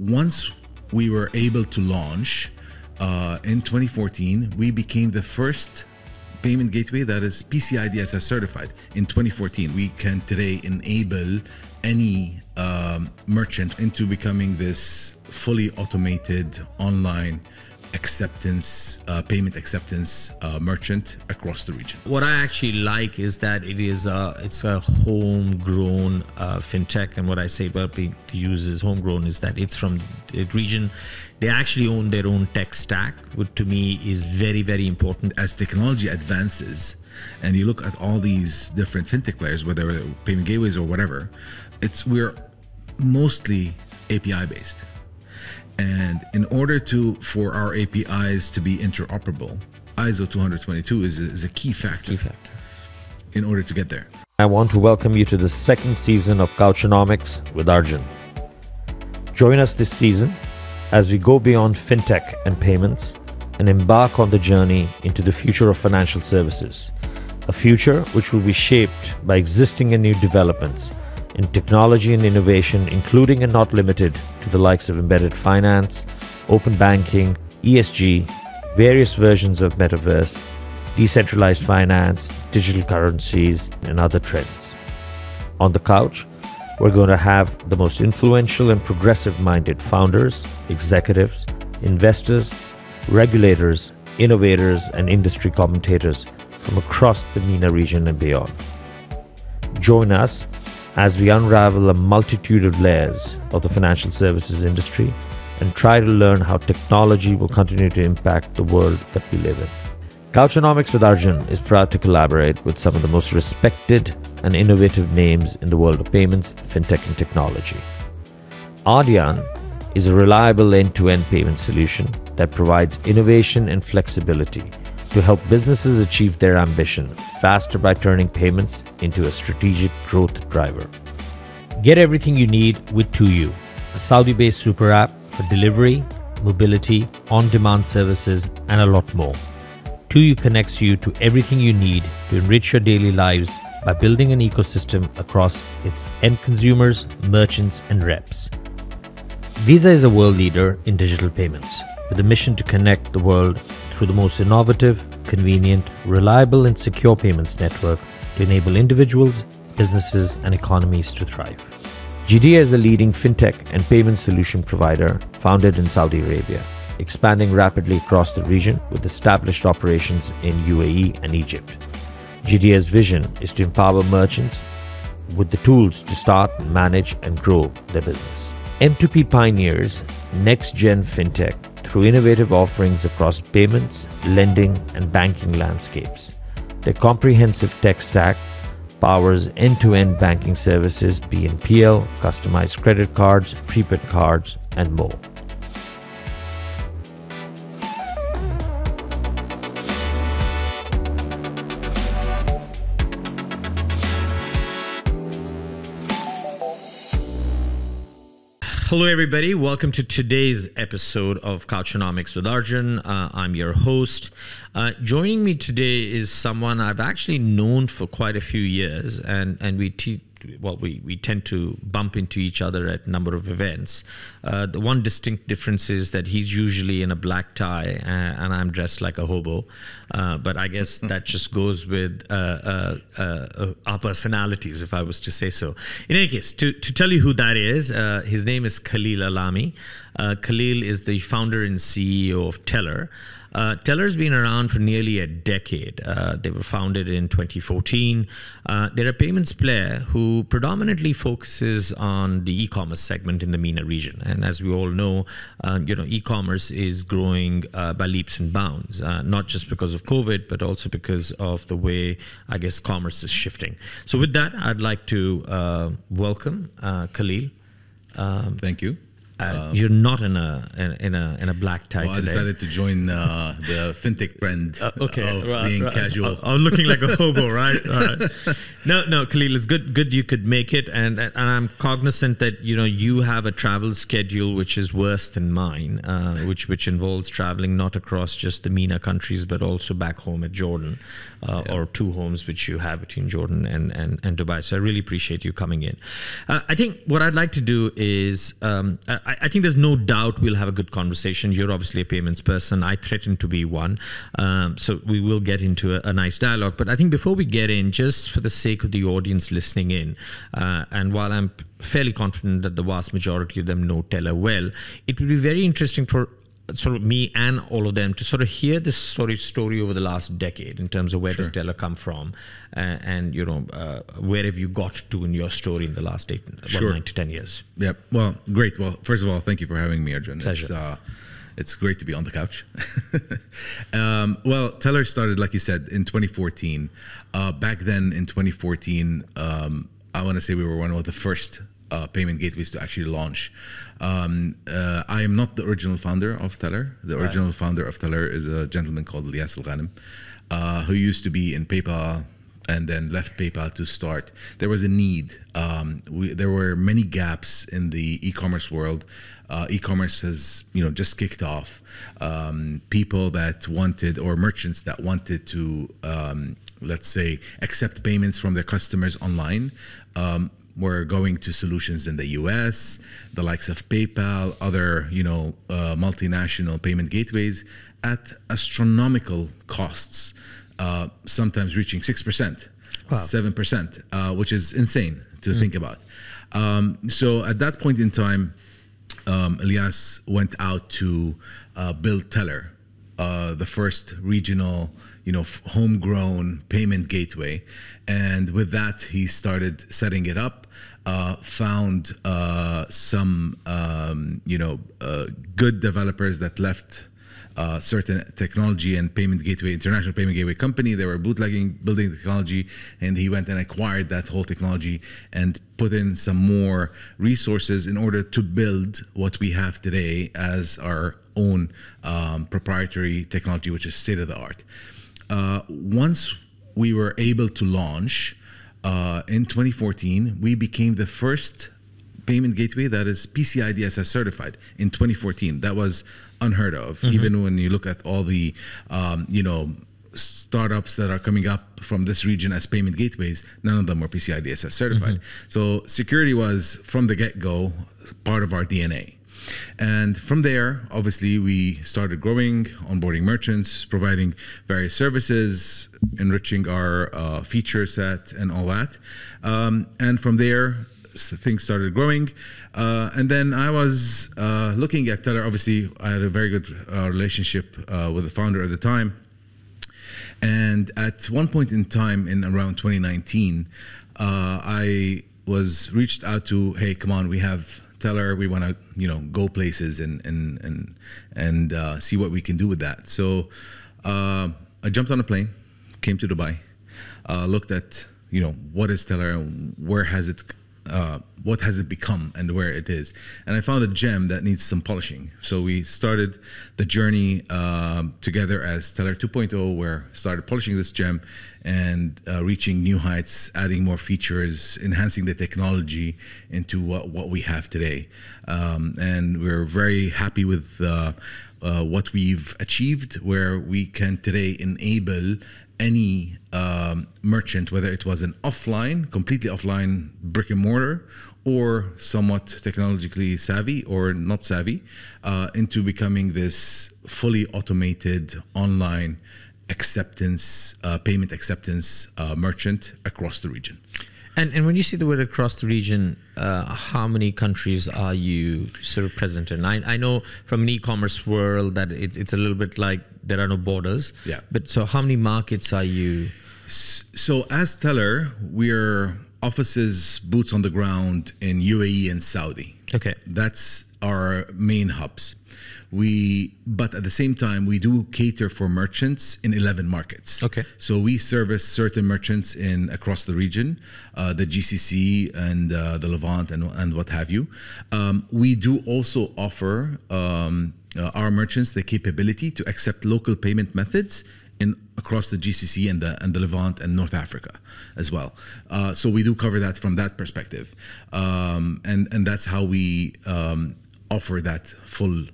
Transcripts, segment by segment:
once we were able to launch in 2014, we became the first payment gateway that is PCI DSS certified. In 2014, we can today enable any merchant into becoming this fully automated online acceptance, payment acceptance merchant across the region. What I actually like is that it's a homegrown fintech, and what I say about being to use is homegrown is that it's from the region. They actually own their own tech stack, which to me is very, very important. As technology advances, and you look at all these different fintech players, whether payment gateways or whatever, we're mostly API based. And in order for our APIs to be interoperable, ISO 20022 is a key factor in order to get there. I want to welcome you to the second season of Couchonomics with Arjun. Join us this season as we go beyond fintech and payments and embark on the journey into the future of financial services, a future which will be shaped by existing and new developments in technology and innovation, including and not limited to the likes of embedded finance, open banking, ESG, various versions of metaverse, decentralized finance, digital currencies, and other trends. On the couch, we're going to have the most influential and progressive-minded founders, executives, investors, regulators, innovators, and industry commentators from across the MENA region and beyond. Join us as we unravel a multitude of layers of the financial services industry and try to learn how technology will continue to impact the world that we live in. Couchonomics with Arjun is proud to collaborate with some of the most respected and innovative names in the world of payments, fintech, and technology. Arjun is a reliable end-to-end payment solution that provides innovation and flexibility to help businesses achieve their ambition faster by turning payments into a strategic growth driver. Get everything you need with 2U, a Saudi-based super app for delivery, mobility, on-demand services, and a lot more. 2U connects you to everything you need to enrich your daily lives by building an ecosystem across its end consumers, merchants, and reps. Visa is a world leader in digital payments with a mission to connect the world through the most innovative, convenient, reliable, and secure payments network to enable individuals, businesses, and economies to thrive. Jidea is a leading fintech and payment solution provider founded in Saudi Arabia, expanding rapidly across the region with established operations in UAE and Egypt. Jidea's vision is to empower merchants with the tools to start, manage, and grow their business. M2P pioneers next-gen fintech through innovative offerings across payments, lending, and banking landscapes. Their comprehensive tech stack powers end-to-end banking services, BNPL, customized credit cards, prepaid cards, and more. Hello, everybody. Welcome to today's episode of Couchonomics with Arjun. I'm your host. Joining me today is someone I've actually known for quite a few years, and we tend to bump into each other at a number of events. The one distinct difference is that he's usually in a black tie and I'm dressed like a hobo. But I guess that just goes with our personalities, if I was to say so. In any case, to tell you who that is, his name is Khalil Alami. Khalil is the founder and CEO of Telr. Telr's been around for nearly a decade. They were founded in 2014. They're a payments player who predominantly focuses on the e-commerce segment in the MENA region. And as we all know, e-commerce is growing by leaps and bounds, not just because of COVID, but also because of the way, I guess, commerce is shifting. So with that, I'd like to welcome Khalil. Thank you. You're not in a black tie today. I decided to join the fintech trend of being casual. I'm looking like a hobo, right? No, Khalil, it's good you could make it, and I'm cognizant that you have a travel schedule which is worse than mine, which involves traveling not across just the MENA countries but also back home at Jordan, or two homes which you have between Jordan and Dubai. So I really appreciate you coming in. I think what I'd like to do is I think there's no doubt we'll have a good conversation. You're obviously a payments person. I threaten to be one. So we will get into a nice dialogue. But I think before we get in, just for the sake of the audience listening in, and while I'm fairly confident that the vast majority of them know Telr well, it would be very interesting for sort of me and all of them to sort of hear this story over the last decade in terms of where does Telr come from, and where have you got to in your story in the last 9 to 10 years. Yep. Well, great. Well, first of all, thank you for having me, Arjun. Pleasure. It's great to be on the couch. Well, Telr started, like you said, in 2014. Back then in 2014, I want to say we were one of the first payment gateways to actually launch. I am not the original founder of Telr. The original founder of Telr is a gentleman called Khalil Alami, who used to be in PayPal and then left PayPal to start. There was a need. There were many gaps in the e-commerce world. E-commerce has, just kicked off. People that wanted, or merchants that wanted to, let's say, accept payments from their customers online, were going to solutions in the US, the likes of PayPal, other, multinational payment gateways at astronomical costs, sometimes reaching 6%, 7%, which is insane to think about. So at that point in time, Elias went out to build Telr, the first regional, homegrown payment gateway. And with that, he started setting it up, found some, good developers that left certain technology and payment gateway, international payment gateway company. They were bootlegging, building technology, and he went and acquired that whole technology and put in some more resources in order to build what we have today as our own proprietary technology, which is state of the art. Once we were able to launch in 2014, we became the first payment gateway that is PCI DSS certified in 2014. That was unheard of. Even when you look at all the startups that are coming up from this region as payment gateways, none of them were PCI DSS certified. So security was from the get-go part of our DNA. And from there, obviously, we started growing, onboarding merchants, providing various services, enriching our feature set and all that. And from there, things started growing. And then I was looking at Telr. Obviously, I had a very good relationship with the founder at the time. And at one point in time, in around 2019, I was reached out to, hey, come on, we have Telr, we want to go places and see what we can do with that. So I jumped on a plane, came to Dubai, looked at what is Telr, where has it, what has it become, and where it is, and I found a gem that needs some polishing. So we started the journey together as Telr 2.0, where started polishing this gem and reaching new heights, adding more features, enhancing the technology into what we have today. And we're very happy with what we've achieved, where we can today enable any merchant, whether it was an completely offline brick and mortar, or somewhat technologically savvy or not savvy, into becoming this fully automated online acceptance, payment acceptance merchant across the region. And when you see the word across the region, how many countries are you sort of present in? I know from an e-commerce world that it's a little bit like there are no borders. Yeah. But so how many markets are you? So as Telr, we're offices, boots on the ground in UAE and Saudi. Okay. That's our main hubs. But at the same time, we do cater for merchants in 11 markets. Okay. So we service certain merchants across the region, the GCC and the Levant and what have you. We do also offer our merchants the capability to accept local payment methods across the GCC and the Levant and North Africa as well. So we do cover that from that perspective, and that's how we offer that full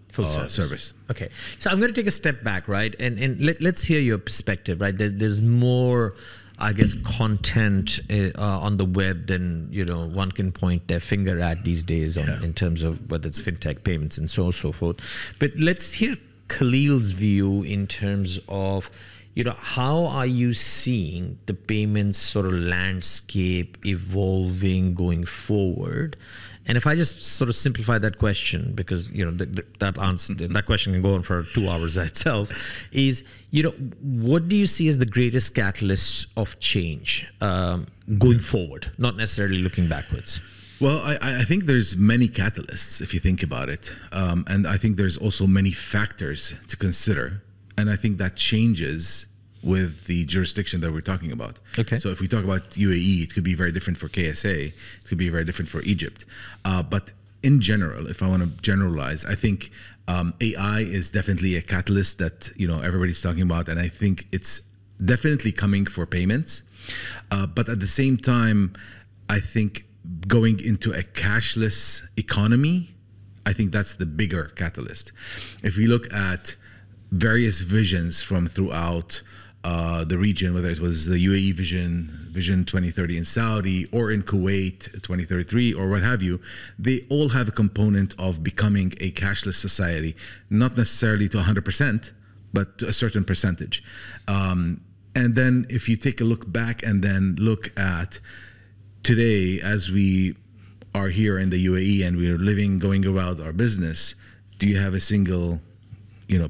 service. Okay, so I'm going to take a step back, right? And let's hear your perspective, right? There's more I guess, content on the web than one can point their finger at these days in terms of whether it's fintech, payments, and so on and so forth. But let's hear Khalil's view in terms of how are you seeing the payments sort of landscape evolving going forward? And if I just sort of simplify that question, because that question can go on for 2 hours itself, is what do you see as the greatest catalysts of change going forward, not necessarily looking backwards? Well, I think there's many catalysts if you think about it, and I think there's also many factors to consider, and I think that changes with the jurisdiction that we're talking about. Okay. So if we talk about UAE, it could be very different for KSA. It could be very different for Egypt. But in general, if I want to generalize, I think AI is definitely a catalyst that everybody's talking about, and I think it's definitely coming for payments. But at the same time, I think going into a cashless economy, I think that's the bigger catalyst. If we look at various visions from throughout the region, whether it was the UAE Vision 2030 in Saudi or in Kuwait 2033 or what have you, they all have a component of becoming a cashless society, not necessarily to 100%, but to a certain percentage. And then if you take a look back and then look at today, as we are here in the UAE and we are living, going about our business, do you have a single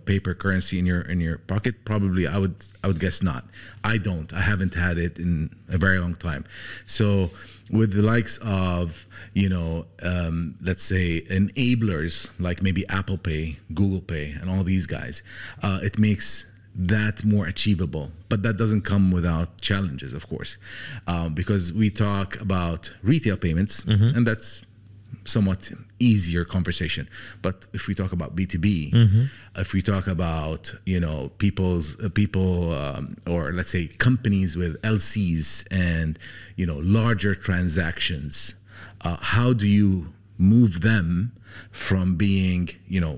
paper currency in your pocket? Probably, I would guess not. I don't. I haven't had it in a very long time. So with the likes of let's say enablers like maybe Apple Pay, Google Pay, and all these guys, it makes that more achievable. But that doesn't come without challenges, of course, because we talk about retail payments, and that's somewhat easier conversation. But if we talk about B2B, if we talk about people or let's say companies with LCs and larger transactions, how do you move them from being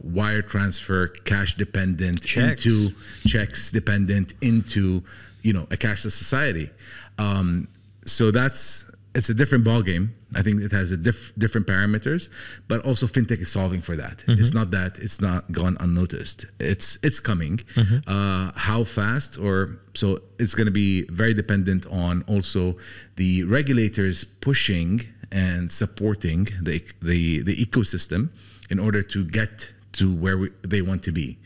wire transfer, cash dependent, into checks dependent, into a cashless society? So it's a different ballgame. I think it has different parameters, but also fintech is solving for that. It's not that it's not gone unnoticed. It's coming. How fast so it's going to be very dependent on also the regulators pushing and supporting the ecosystem in order to get to where they want to be.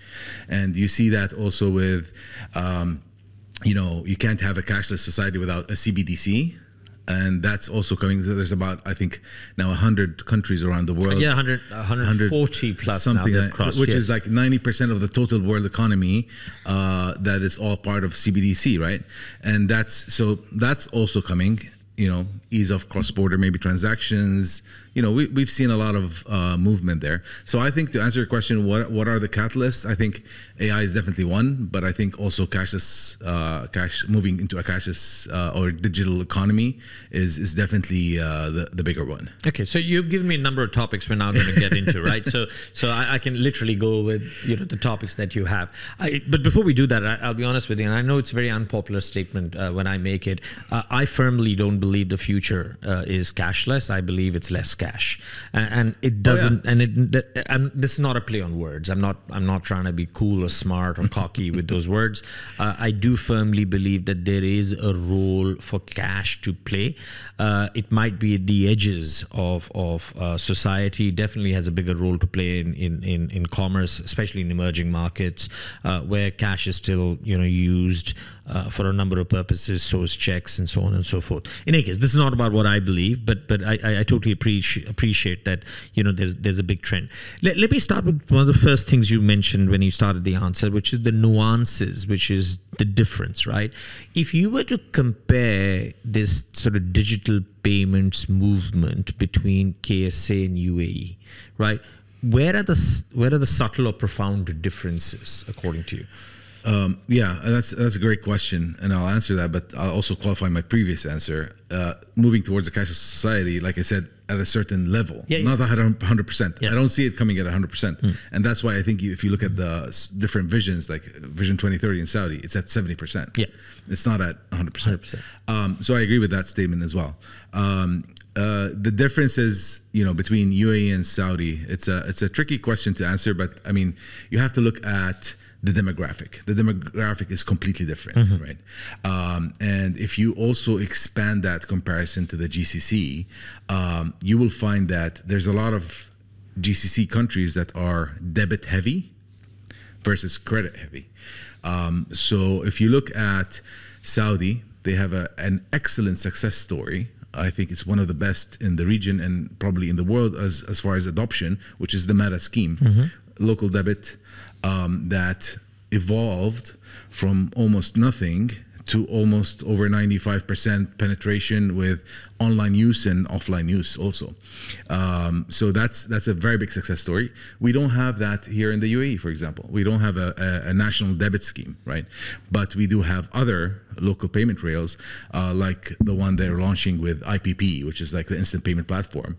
And you see that also with you can't have a cashless society without a CBDC. And that's also coming. There's about, I think, now 100 countries around the world. Yeah, 140 plus something now crossed, which is like 90% of the total world economy. That is all part of CBDC, right? And that's also coming. Ease of cross-border maybe transactions. We've seen a lot of movement there. So I think to answer your question, what are the catalysts? I think AI is definitely one, but I think also cashless, moving into a cashless or digital economy is definitely the bigger one. Okay, so you've given me a number of topics we're now going to get into, right? So I can literally go with the topics that you have. But before we do that, I'll be honest with you, and I know it's a very unpopular statement when I make it. I firmly don't believe the future is cashless. I believe it's less cash, and it doesn't. And this is not a play on words. I'm not trying to be cool or smart or cocky with those words. I do firmly believe that there is a role for cash to play. It might be at the edges of society. Definitely has a bigger role to play in commerce, especially in emerging markets where cash is still used for a number of purposes, so is checks and so on and so forth. In any case, this is not about what I believe, but I totally appreciate that there's a big trend. Let me start with one of the first things you mentioned when you started the answer, which is the nuances, which is the difference, right? If you were to compare this sort of digital payments movement between KSA and UAE, right? Where are the subtle or profound differences according to you? Yeah, that's a great question, and I'll answer that. But I'll also qualify my previous answer. Moving towards a cashless society, like I said, at a certain level, not 100%. I don't see it coming at 100%, and that's why I think if you look at the different visions, like Vision 2030 in Saudi, it's at 70%. Yeah, it's not at 100%. So I agree with that statement as well. The difference is, between UAE and Saudi. It's a tricky question to answer, but I mean, you have to look at the demographic. The demographic is completely different, right? And if you also expand that comparison to the GCC, you will find that there's a lot of GCC countries that are debit heavy versus credit heavy. So if you look at Saudi, they have an excellent success story. I think it's one of the best in the region and probably in the world as far as adoption, which is the MATA scheme, local debit, that evolved from almost nothing to almost over 95% penetration with online use and offline use also. So that's a very big success story. We don't have that here in the UAE, for example. We don't have a national debit scheme, right? But we do have other local payment rails, like the one they're launching with IPP, which is like the instant payment platform,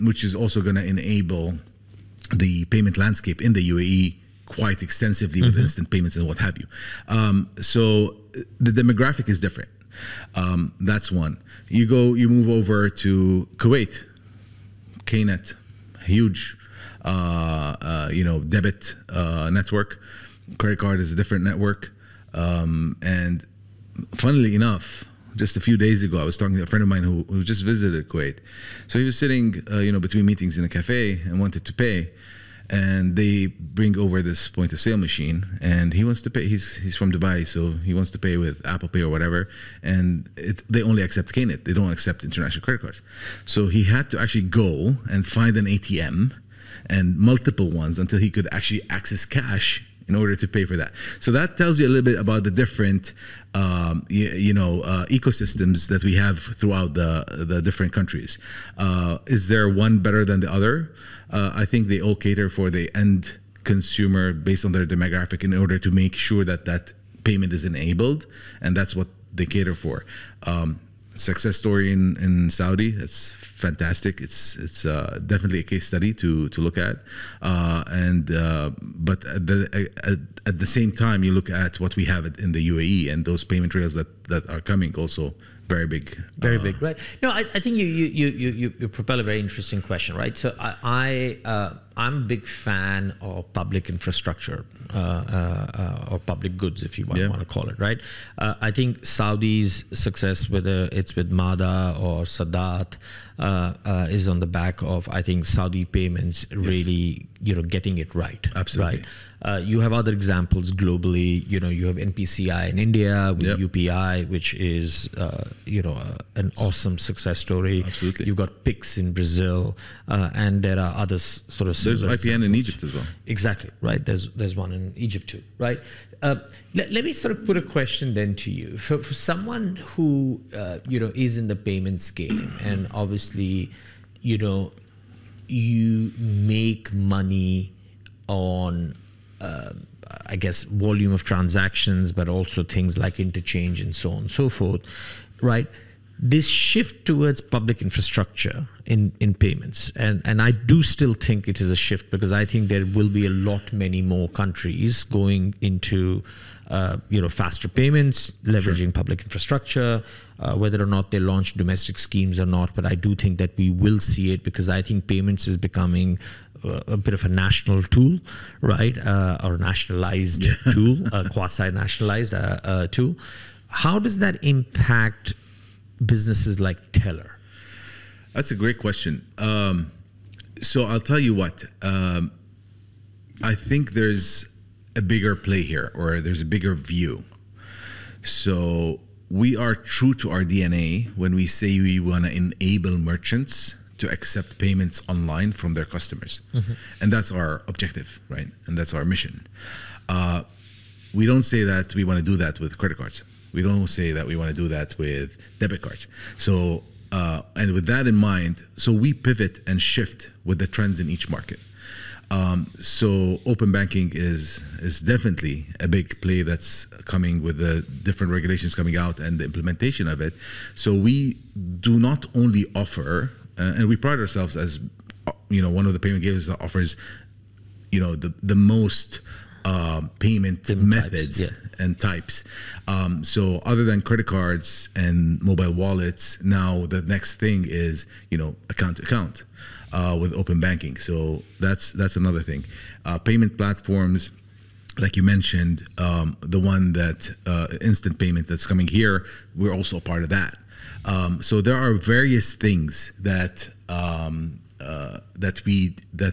which is also going to enable the payment landscape in the UAE quite extensively with instant payments and what have you. So the demographic is different. That's one. You move over to Kuwait, KNet, huge, debit network. Credit card is a different network. And funnily enough, just a few days ago, I was talking to a friend of mine who just visited Kuwait. So he was sitting, between meetings in a cafe and wanted to pay. And they bring over this point of sale machine, and he wants to pay. He's from Dubai, so he wants to pay with Apple Pay or whatever. And they only accept KNet. They don't accept international credit cards. So he had to actually go and find an ATM and multiple ones until he could actually access cash in order to pay for that. So that tells you a little bit about the different ecosystems that we have throughout the different countries. Is there one better than the other? I think they all cater for the end consumer based on their demographic in order to make sure that payment is enabled, and that's what they cater for. Success story in Saudi, that's fantastic. It's definitely a case study to look at, but at the same time, you look at what we have in the UAE and those payment rails that are coming also. Very big, right? No, I think you propel a very interesting question, right? So I'm a big fan of public infrastructure or public goods, if you want to call it, right? I think Saudi's success, whether it's with MADA or Sadat, is on the back of, I think, Saudi payments really, getting it right. Absolutely. Right? You have other examples globally. You have NPCI in India with UPI, which is an awesome success story. Absolutely. You've got PIX in Brazil, and there are other sort of. There's IPN examples in Egypt as well. Exactly right. There's one in Egypt too. Right. Let me sort of put a question then to you for someone who is in the payment scaling, and obviously you make money on. I guess volume of transactions, but also things like interchange and so on and so forth, right? This shift towards public infrastructure in payments, and I do still think it is a shift because I think there will be many more countries going into faster payments, leveraging public infrastructure, whether or not they launch domestic schemes or not, but I do think that we will see it because I think payments is becoming a bit of a national tool, right? Or nationalized tool, quasi-nationalized tool. How does that impact businesses like Telr? That's a great question. So I'll tell you what. I think there's a bigger play here, or there's a bigger view. So we are true to our DNA when we say we want to enable merchants to accept payments online from their customers. And that's our objective, right? And that's our mission. We don't say that we want to do that with credit cards. We don't say that we want to do that with debit cards. So, and with that in mind, so we pivot and shift with the trends in each market. So open banking is definitely a big play that's coming with the different regulations coming out and the implementation of it. So we do not only offer, and we pride ourselves as, one of the payment gateways that offers, the most payment methods and types. So other than credit cards and mobile wallets, now the next thing is, account to account. With open banking. So that's another thing. Payment platforms, like you mentioned, the one that instant payment that's coming here, we're also a part of that. So there are various things that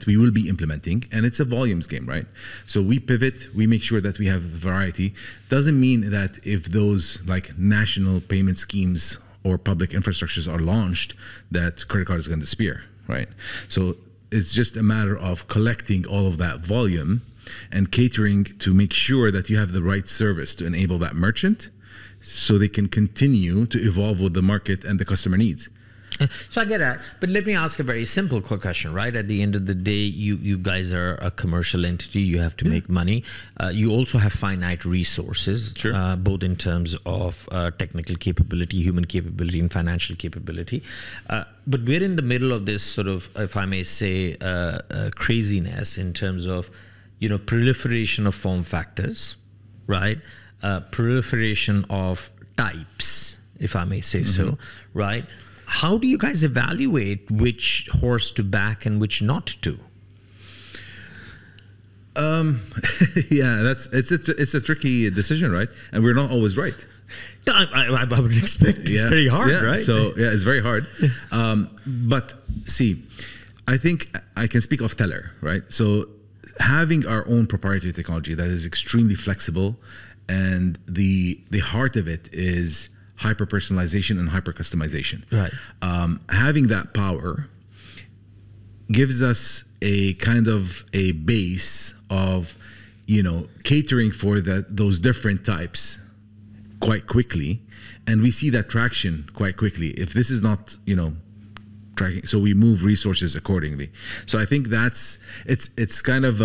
we will be implementing, and it's a volumes game, right? So we pivot, we make sure that we have variety. Doesn't mean that if those like national payment schemes or public infrastructures are launched, that credit card is going to disappear. Right. So it's just a matter of collecting all of that volume and catering to make sure that you have the right service to enable that merchant so they can continue to evolve with the market and the customer needs. So I get that, but let me ask a very simple quick question, right? At the end of the day, you guys are a commercial entity. You have to make money. You also have finite resources, Sure. Both in terms of technical capability, human capability, and financial capability. But we're in the middle of this sort of, if I may say, craziness in terms of, proliferation of form factors, right? Proliferation of types, if I may say so, right? How do you guys evaluate which horse to back and which not to? Yeah, it's a tricky decision, right? And we're not always right. I would expect it's very hard, right? So it's very hard. But see, I think I can speak of Telr, right? So having our own proprietary technology that is extremely flexible, and the heart of it is hyper-personalization and hyper-customization. Right. Having that power gives us a kind of a base of, catering for those different types quite quickly. And we see that traction quite quickly. If this is not, tracking, so we move resources accordingly. So I think it's kind of,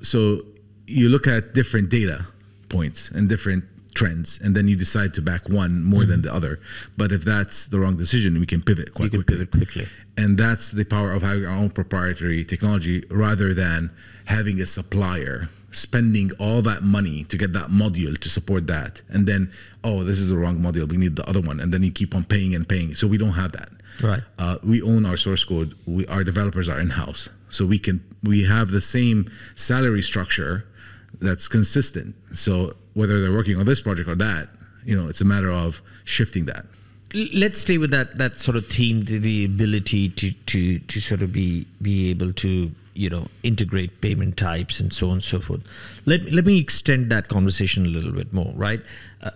so you look at different data points and different trends, and then you decide to back one more than the other. But if that's the wrong decision, we can pivot quickly. And that's the power of having our own proprietary technology rather than having a supplier spending all that money to get that module to support that. And then, this is the wrong module, we need the other one. And then you keep on paying and paying. So we don't have that. Right. We own our source code. Our developers are in-house. So we have the same salary structure that's consistent. So whether they're working on this project or that, it's a matter of shifting that. Let's stay with that sort of theme, the ability to sort of be able to integrate payment types and so on and so forth. Let me extend that conversation a little bit more, right?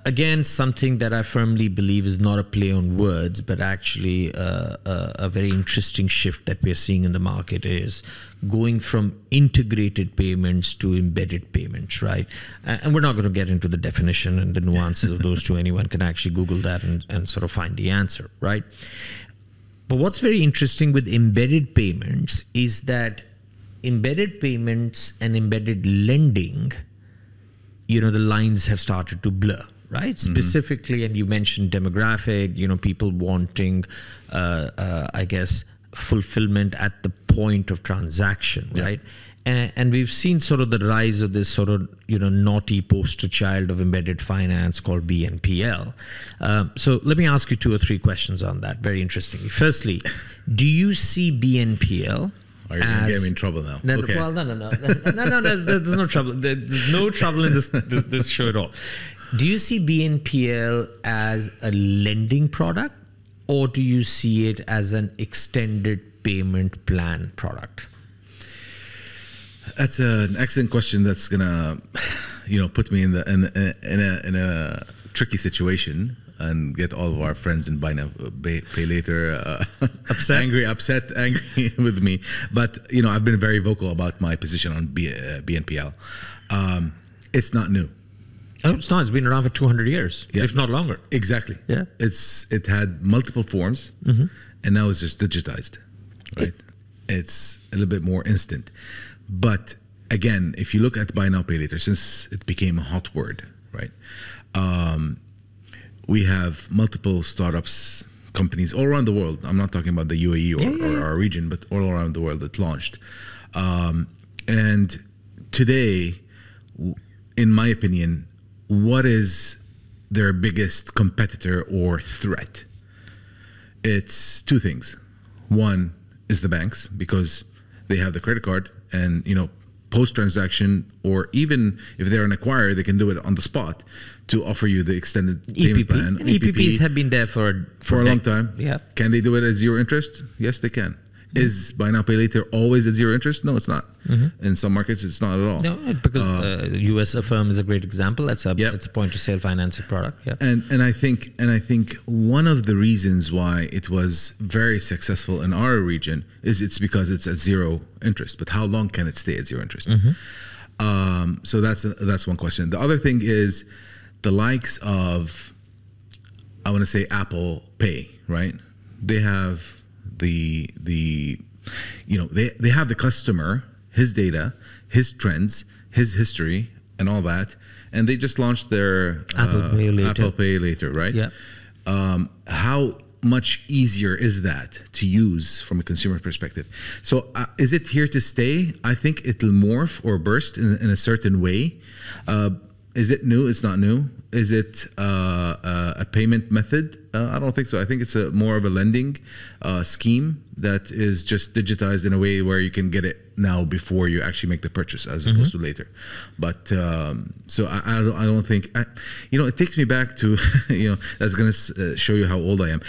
Again, something that I firmly believe is not a play on words, but actually a very interesting shift that we're seeing in the market is going from integrated payments to embedded payments, right? And we're not going to get into the definition and the nuances of those two. Anyone can actually Google that and sort of find the answer, right? But what's very interesting with embedded payments is that embedded payments and embedded lending, the lines have started to blur, right? Specifically, and you mentioned demographic, people wanting, I guess, fulfillment at the point of transaction, right? And we've seen sort of the rise of this sort of, naughty poster child of embedded finance called BNPL. So let me ask you 2 or 3 questions on that, very interestingly. Firstly, do you see BNPL Are you going to get me in trouble now? Okay. Well, no. There's no trouble. There's no trouble in this show at all. Do you see BNPL as a lending product, or do you see it as an extended payment plan product? That's an excellent question. That's gonna, put me in a tricky situation and get all of our friends in buy now, pay later upset, angry with me. But I've been very vocal about my position on BNPL. It's not new. Oh, it's not. It's been around for 200 years, if not longer. Exactly. Yeah. It had multiple forms, and now it's just digitized, right? it's a little bit more instant. But again, if you look at buy now, pay later, since it became a hot word, right? We have multiple startups, companies all around the world. I'm not talking about the UAE or our region, but all around the world that launched. And today, in my opinion, what is their biggest competitor or threat? It's two things. One is the banks, because they have the credit card, and post-transaction, or even if they're an acquirer, they can do it on the spot to offer you the extended payment plan. And EPPs have been there for a long time. Yeah. Can they do it at zero interest? Yes, they can. Is buy now, pay later always at zero interest? No, it's not. In some markets, it's not at all. No, because US Affirm is a great example. It's a point-of-sale financing product. Yeah. And I think one of the reasons why it was very successful in our region is it's because it's at zero interest. But how long can it stay at zero interest? So that's one question. The other thing is the likes of, I want to say, Apple Pay, right? They have they have the customer, his data, his trends, his history, and all that, and they just launched their Apple Pay later, right? Yeah. How much easier is that to use from a consumer perspective? So is it here to stay? I think it'll morph or burst in a certain way. Is it new? It's not new. Is it a payment method? I don't think so. I think it's more of a lending scheme that is just digitized in a way where you can get it now before you actually make the purchase, as opposed to later. But so I don't think, it takes me back to, that's going to show you how old I am.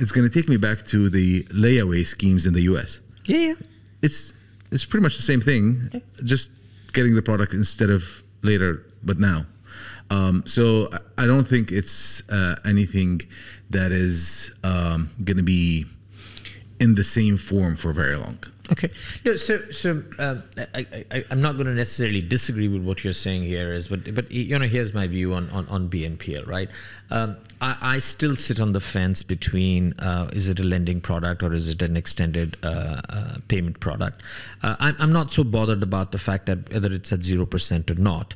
It's going to take me back to the layaway schemes in the US. Yeah. It's pretty much the same thing, just getting the product instead of later, but now. So I don't think it's anything that is going to be in the same form for very long. Okay. No, so I'm not going to necessarily disagree with what you're saying here, but here's my view on BNPL, right? I still sit on the fence between is it a lending product or is it an extended payment product. I'm not so bothered about the fact that whether it's at 0% or not.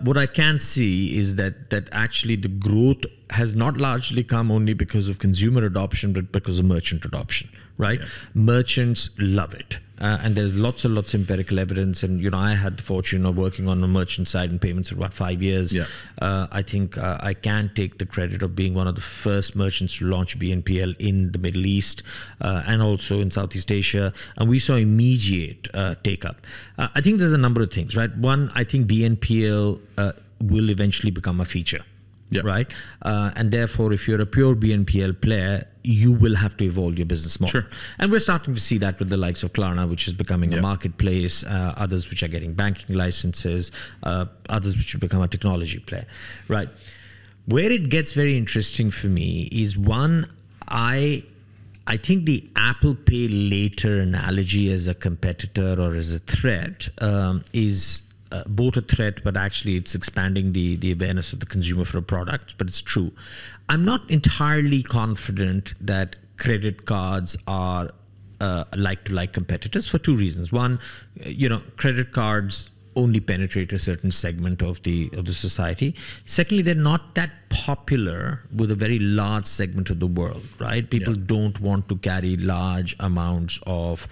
What I can see is that actually the growth has not largely come only because of consumer adoption, but because of merchant adoption, right? Yeah. Merchants love it. And there's lots and lots of empirical evidence. And, I had the fortune of working on the merchant side in payments for about 5 years. Yeah. I think I can take the credit of being one of the first merchants to launch BNPL in the Middle East and also in Southeast Asia. And we saw immediate take up. I think there's a number of things, right? One, I think BNPL will eventually become a feature. Yep. Right. And therefore, if you're a pure BNPL player, you will have to evolve your business model. Sure. And we're starting to see that with the likes of Klarna, which is becoming a marketplace, others which are getting banking licenses, others which will become a technology player. Right. Where it gets very interesting for me is, one, I think the Apple Pay later analogy as a competitor or as a threat is both a threat, but actually it's expanding the awareness of the consumer for a product, but it's true. I'm not entirely confident that credit cards are like-to-like competitors for two reasons. One, credit cards only penetrate a certain segment of the society. Secondly, they're not that popular with a very large segment of the world, right? People don't want to carry large amounts of,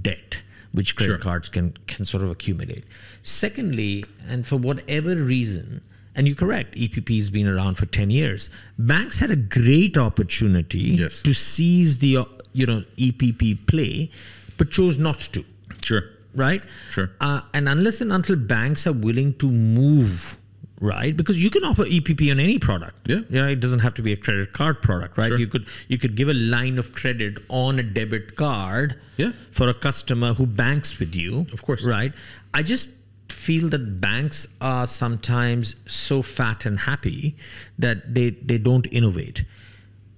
debt, which credit cards can sort of accumulate. Secondly, and for whatever reason, and you're correct, EPP has been around for 10 years. Banks had a great opportunity to seize the EPP play, but chose not to. Sure. Right? Sure. And unless and until banks are willing to move, right? Because you can offer EPP on any product. Yeah. It doesn't have to be a credit card product, right? Sure. You could give a line of credit on a debit card for a customer who banks with you. Of course. Right? I just feel that banks are sometimes so fat and happy that they don't innovate.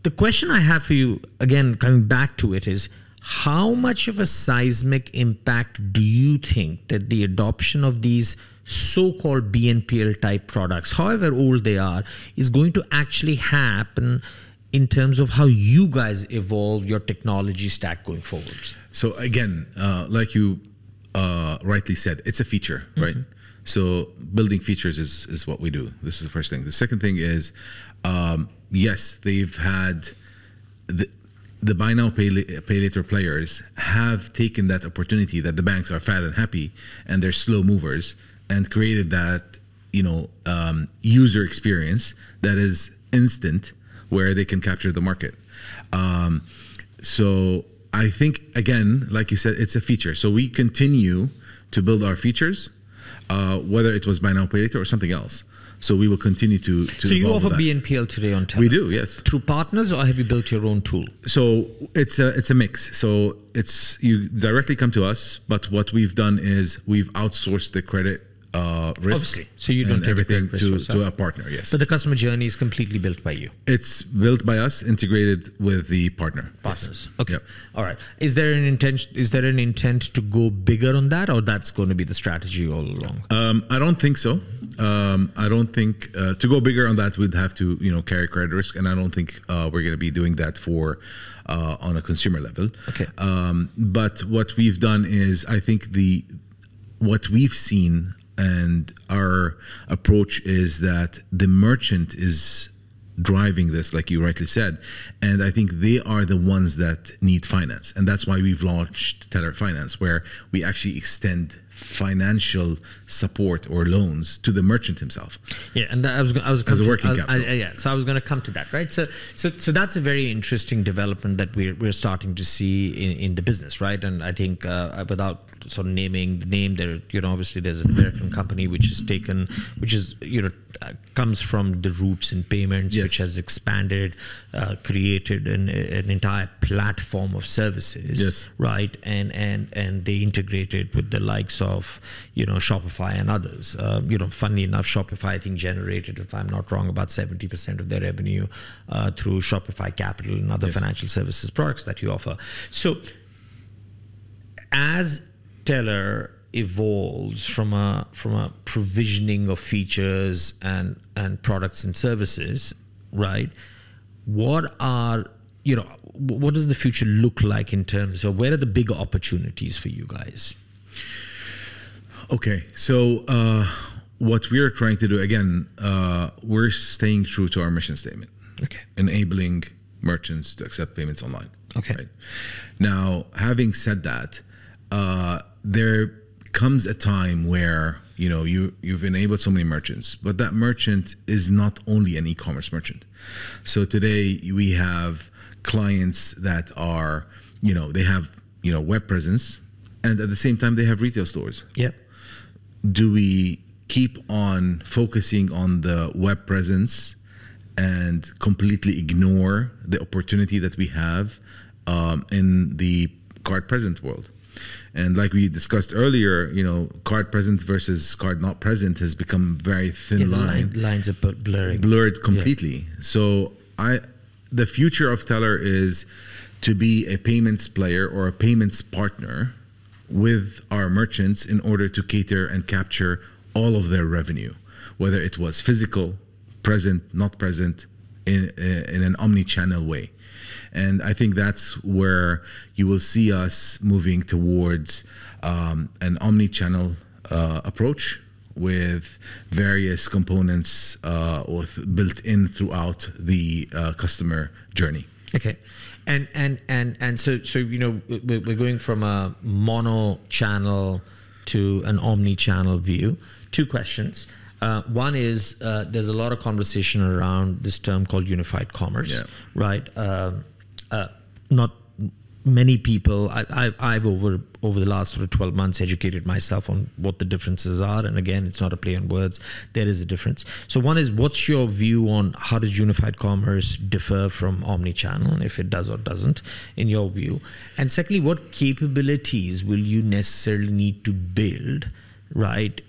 The question I have for you, again, coming back to it, is how much of a seismic impact do you think that the adoption of these so-called BNPL type products, however old they are, is going to actually happen in terms of how you guys evolve your technology stack going forward? So again, like you rightly said, it's a feature, right? So building features is what we do. This is the first thing. The second thing is, yes, they've had the buy now, pay later players have taken that opportunity that the banks are fat and happy and they're slow movers, and created that, user experience that is instant, where they can capture the market. So I think, again, like you said, it's a feature. So we continue to build our features, whether it was buy now, pay later or something else. So we will continue to So you offer BNPL today on Telr? We do, yes. Through partners, or have you built your own tool? So it's a mix. So you directly come to us, but what we've done is we've outsourced the credit risk. Obviously. So you don't take everything risk to a partner, yes. But the customer journey is completely built by you. It's built by us, integrated with the partner. Partners. Yes. Okay. Yep. All right. Is there an intent to go bigger on that, or that's going to be the strategy all along? I don't think so. I don't think to go bigger on that we'd have to carry credit risk, and I don't think we're going to be doing that for on a consumer level. Okay. But what we've done is, I think what we've seen and our approach is that the merchant is driving this, like you rightly said, and I think they are the ones that need finance, and that's why we've launched Telr Finance, where we actually extend financial support or loans to the merchant himself. Yeah, and I was as a working capital. Yeah, so I was going to come to that, right? So that's a very interesting development that we're starting to see in the business, right? And I think without sort of naming the name, there obviously there's an American company which comes from the roots in payments, yes, which has expanded, created an entire platform of services, yes, right? And they integrated with the likes of Shopify and others. Funny enough, Shopify I think generated, if I'm not wrong, about 70% of their revenue through Shopify Capital and other, yes, financial services products that you offer. So as Telr evolves from a provisioning of features and products and services, right? What does the future look like in terms of where are the bigger opportunities for you guys? Okay, so what we're trying to do, again, we're staying true to our mission statement. Okay. Enabling merchants to accept payments online. Okay. Right? Now, having said that, there comes a time where you've enabled so many merchants, but that merchant is not only an e-commerce merchant. So today we have clients that are they have web presence, and at the same time they have retail stores. Yep. Do we keep on focusing on the web presence and completely ignore the opportunity that we have in the card present world? And like we discussed earlier, card present versus card not present has become very thin line. Lines are blurred completely. Yeah. So the future of Telr is to be a payments player or a payments partner with our merchants in order to cater and capture all of their revenue, whether it was physical, present, not present, in an omni-channel way. And I think that's where you will see us moving towards an omni-channel approach with various components built in throughout the customer journey. Okay. And so we're going from a mono channel to an omni-channel view. Two questions. One is there's a lot of conversation around this term called unified commerce, yeah, right? Not many people. I've over the last sort of 12 months educated myself on what the differences are, and again, it's not a play on words. There is a difference. So one is, what's your view on how does unified commerce differ from omni-channel, and if it does or doesn't, in your view? And secondly, what capabilities will you necessarily need to build, right,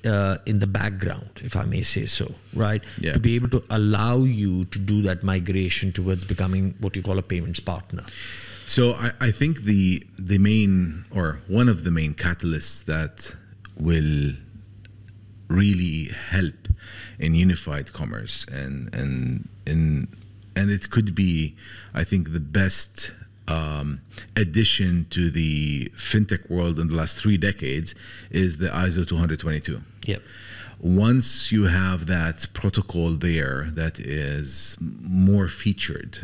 in the background, if I may say so, right, yeah, to be able to allow you to do that migration towards becoming what you call a payments partner? So I think the main, or one of the main catalysts that will really help in unified commerce and in and it could be, I think, the best addition to the fintech world in the last 3 decades is the ISO 20022. Yep. Once you have that protocol there that is more featured,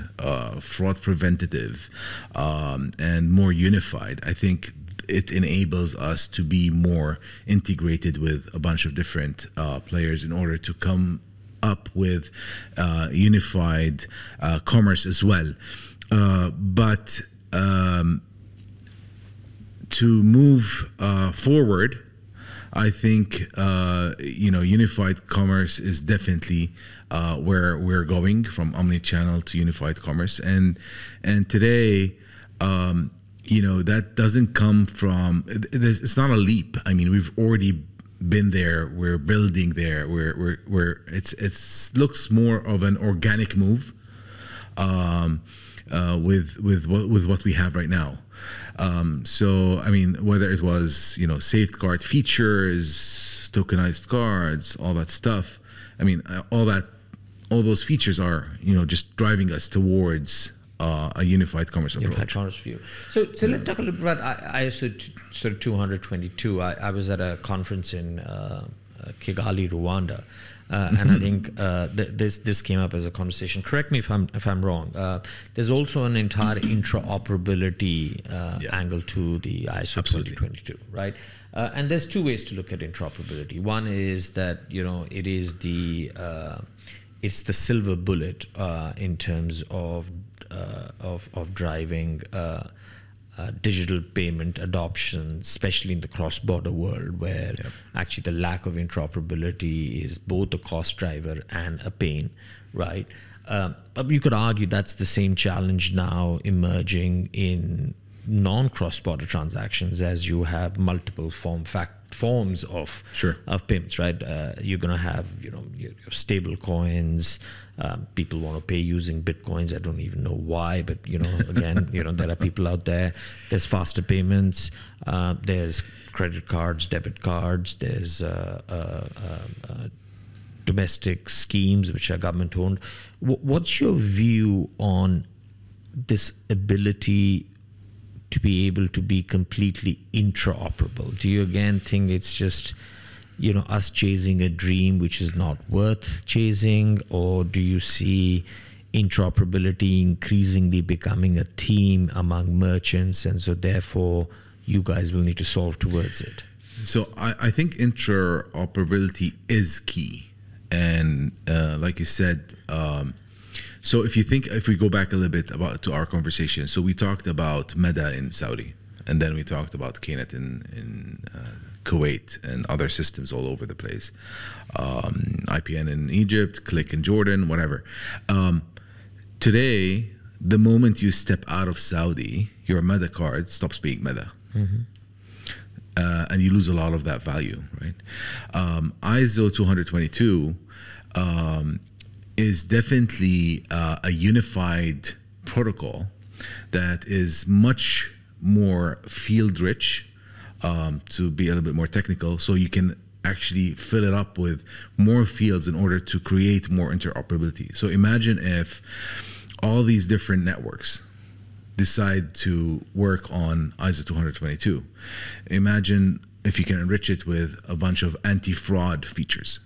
fraud preventative, and more unified, I think it enables us to be more integrated with a bunch of different players in order to come up with unified commerce as well. But to move forward, I think unified commerce is definitely where we're going, from omnichannel to unified commerce, and today, that doesn't come from. It's not a leap. I mean, we've already been there. We're building there. It looks more of an organic move with what we have right now. So, I mean, whether it was, safeguard features, tokenized cards, all that stuff. I mean, all those features are, just driving us towards a unified commerce approach. Unified commerce view. So let's talk a little bit about ISO sort of 222. I was at a conference in Kigali, Rwanda. And I think this came up as a conversation. Correct me if I'm wrong. There's also an entire interoperability angle to the ISO Absolutely. 2022, right? And there's 2 ways to look at interoperability. One is that it is it's the silver bullet in terms of driving digital payment adoption, especially in the cross-border world, where actually the lack of interoperability is both a cost driver and a pain, right? But you could argue that's the same challenge now emerging in non-cross-border transactions, as you have multiple forms of payments, right? You're going to have your stable coins. People want to pay using bitcoins. I don't even know why, but again, there are people out there. There's faster payments. There's credit cards, debit cards. There's domestic schemes which are government owned. What's your view on this ability to be able to be completely interoperable? Do you again think it's just us chasing a dream which is not worth chasing, or do you see interoperability increasingly becoming a theme among merchants, and so therefore you guys will need to solve towards it? So I think interoperability is key, and like you said, so if we go back a little bit to our conversation, so we talked about Meta in Saudi, and then we talked about Knet in Kuwait and other systems all over the place, IPN in Egypt, Click in Jordan, whatever. Today, the moment you step out of Saudi, your Meta card stops being Meta. And you lose a lot of that value, right? ISO 222 is definitely a unified protocol that is much more field rich, to be a little bit more technical, so you can actually fill it up with more fields in order to create more interoperability. So imagine if all these different networks decide to work on ISO 222. Imagine if you can enrich it with a bunch of anti-fraud features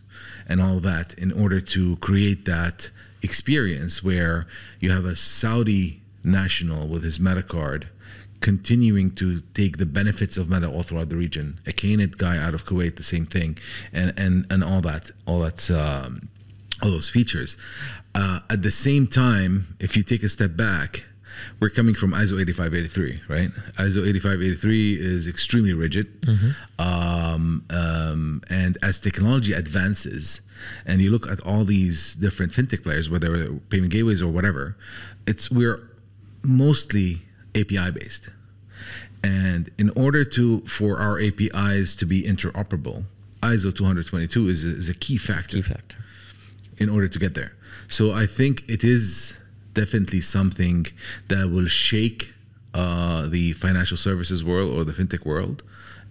and all that in order to create that experience where you have a Saudi national with his Meta card continuing to take the benefits of Meta all throughout the region. A Knet guy out of Kuwait, the same thing, and all those features. At the same time, if you take a step back, we're coming from ISO 8583, right? ISO 8583 is extremely rigid, and as technology advances, and you look at all these different fintech players, whether they're payment gateways or whatever, we're mostly API based, and in order for our APIs to be interoperable, ISO 222 is a key factor. In order to get there. So I think it is definitely something that will shake the financial services world or the fintech world,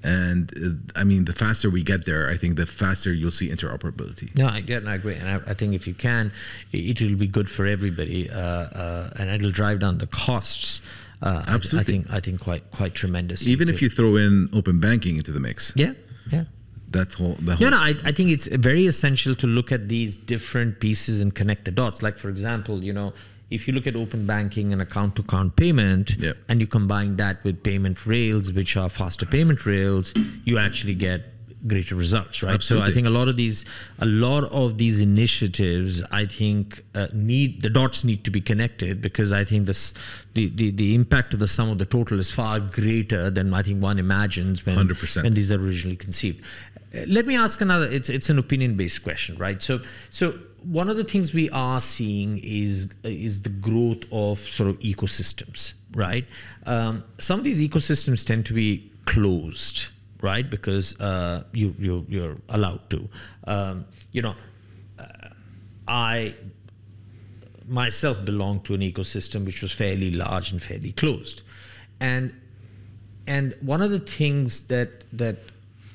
And I mean, the faster we get there, I think the faster you'll see interoperability. No, I agree. And I think if you can, it will be good for everybody, and it'll drive down the costs. Absolutely. I think quite tremendous. Even if you throw in open banking into the mix. Yeah. I think it's very essential to look at these different pieces and connect the dots. Like, for example, if you look at open banking and account-to-account payment, and you combine that with payment rails, which are faster payment rails, you actually get greater results, right? Absolutely. So I think a lot of these initiatives, I think the dots need to be connected, because I think the impact of the sum of the total is far greater than I think one imagines when 100%. when these are originally conceived. Let me ask another. It's an opinion-based question, right? So one of the things we are seeing is the growth of sort of ecosystems, right? Some of these ecosystems tend to be closed, right? Because you're allowed to. I myself belong to an ecosystem which was fairly large and fairly closed, and one of the things that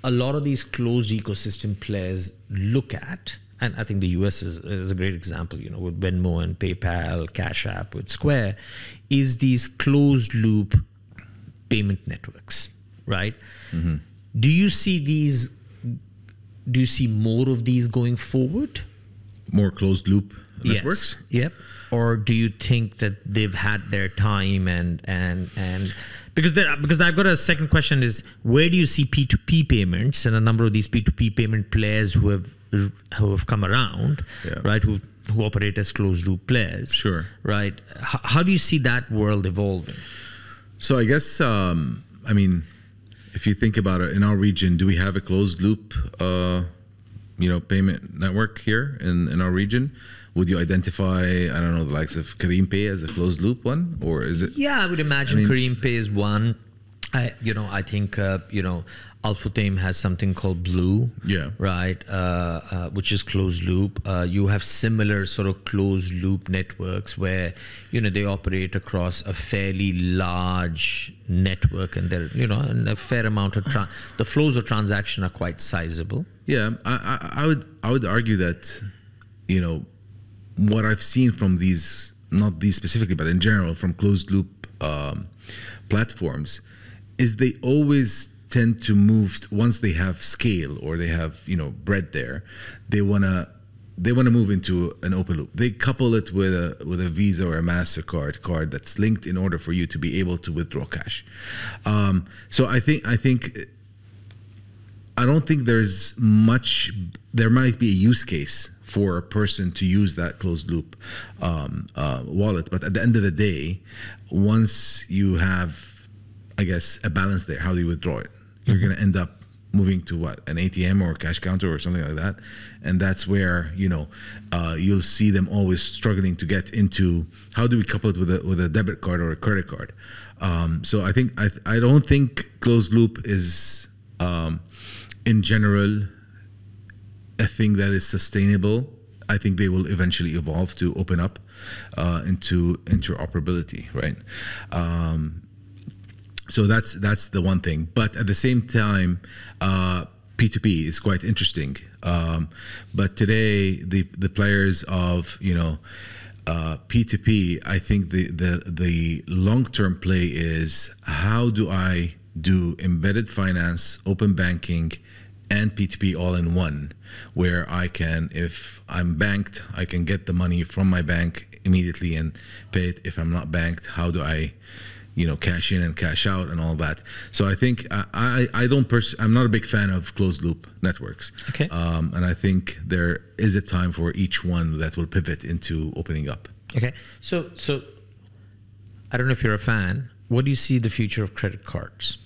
a lot of these closed ecosystem players look at, and I think the US is a great example, with Venmo and PayPal, Cash App, with Square, is these closed loop payment networks, right? Mm-hmm. Do you see more of these going forward? More closed loop networks? Yes. Yep. Or do you think that they've had their time and because I've got a second question is, where do you see P2P payments and a number of these P2P payment players who have come around, right? Who operate as closed loop players. Sure. Right. How do you see that world evolving? So I guess, if you think about it, in our region, do we have a closed loop, payment network here in our region? Would you identify, I don't know, the likes of Careem Pay as a closed loop one, or is it? Yeah, I would imagine Careem Pay is one. I think Al-Futtaim has something called Blue, right, which is closed loop. You have similar sort of closed loop networks where they operate across a fairly large network, and they're and a fair amount of the flows of transaction are quite sizable. Yeah, I would argue that what I've seen from these, not these specifically, but in general from closed loop platforms, is they always tend to move once they have scale or they have bread there. They wanna move into an open loop. They couple it with a Visa or a MasterCard card that's linked in order for you to be able to withdraw cash. So I don't think there's much. There might be a use case for a person to use that closed loop wallet, but at the end of the day, once you have, I guess, a balance there, how do you withdraw it? You're going to end up moving to what, an ATM or a cash counter or something like that, and that's where you'll see them always struggling to get into how do we couple it with a debit card or a credit card. So I don't think closed loop is in general a thing that is sustainable. I think they will eventually evolve to open up into interoperability, right? So that's the one thing. But at the same time, P2P is quite interesting. But today, the players of P2P, I think the long-term play is, how do I do embedded finance, open banking, and P2P all in one, where I can, if I'm banked, I can get the money from my bank immediately and pay it. If I'm not banked, how do I cash in and cash out and all that? So I think I'm not a big fan of closed loop networks. Okay. And I think there is a time for each one that will pivot into opening up. Okay. So I don't know if you're a fan. What do you see the future of credit cards?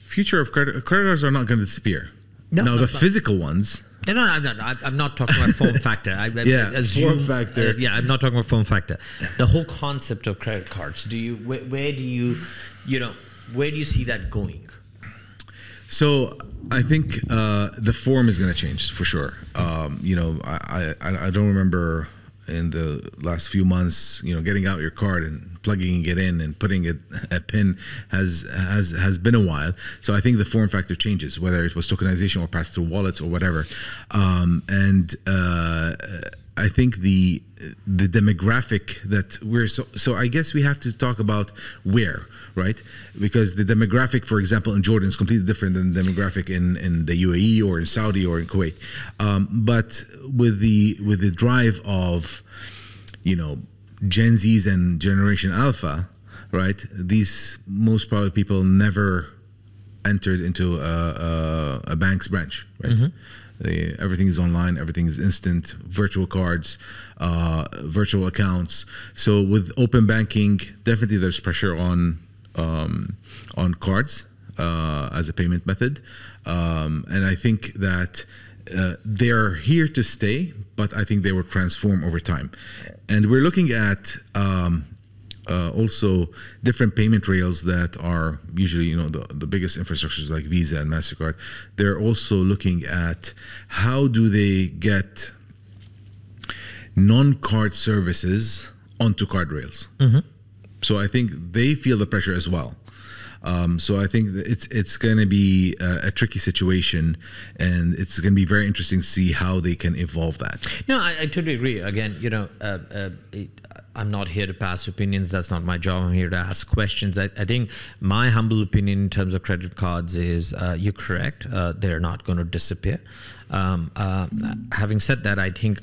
Future of credit cards are not going to disappear. The physical ones. No, I'm not talking about form factor. Form factor. I'm not talking about form factor. The whole concept of credit cards. Where do you see that going? So I think the form is going to change for sure. I don't remember in the last few months, getting out your card and plugging it in and putting a pin has been a while. So I think the form factor changes, whether it was tokenization or pass-through wallets or whatever. I think the demographic that we're so I guess we have to talk about where, right? Because the demographic, for example, in Jordan is completely different than the demographic in the UAE or in Saudi or in Kuwait. But with the drive of, Gen Zs and Generation Alpha, right? These most probably people never entered into a bank's branch, right? Mm-hmm. Everything is online, everything is instant, virtual cards, virtual accounts. So with open banking, definitely there's pressure on cards as a payment method. And I think that they're here to stay, but I think they will transform over time. And we're looking at also different payment rails that are usually, the biggest infrastructures like Visa and MasterCard. They're also looking at how do they get non-card services onto card rails. Mm-hmm. So I think they feel the pressure as well. So I think that it's going to be a tricky situation, and it's going to be very interesting to see how they can evolve that. No, I totally agree. Again, I'm not here to pass opinions. That's not my job. I'm here to ask questions. I think my humble opinion in terms of credit cards is you're correct. They're not going to disappear. Having said that, I think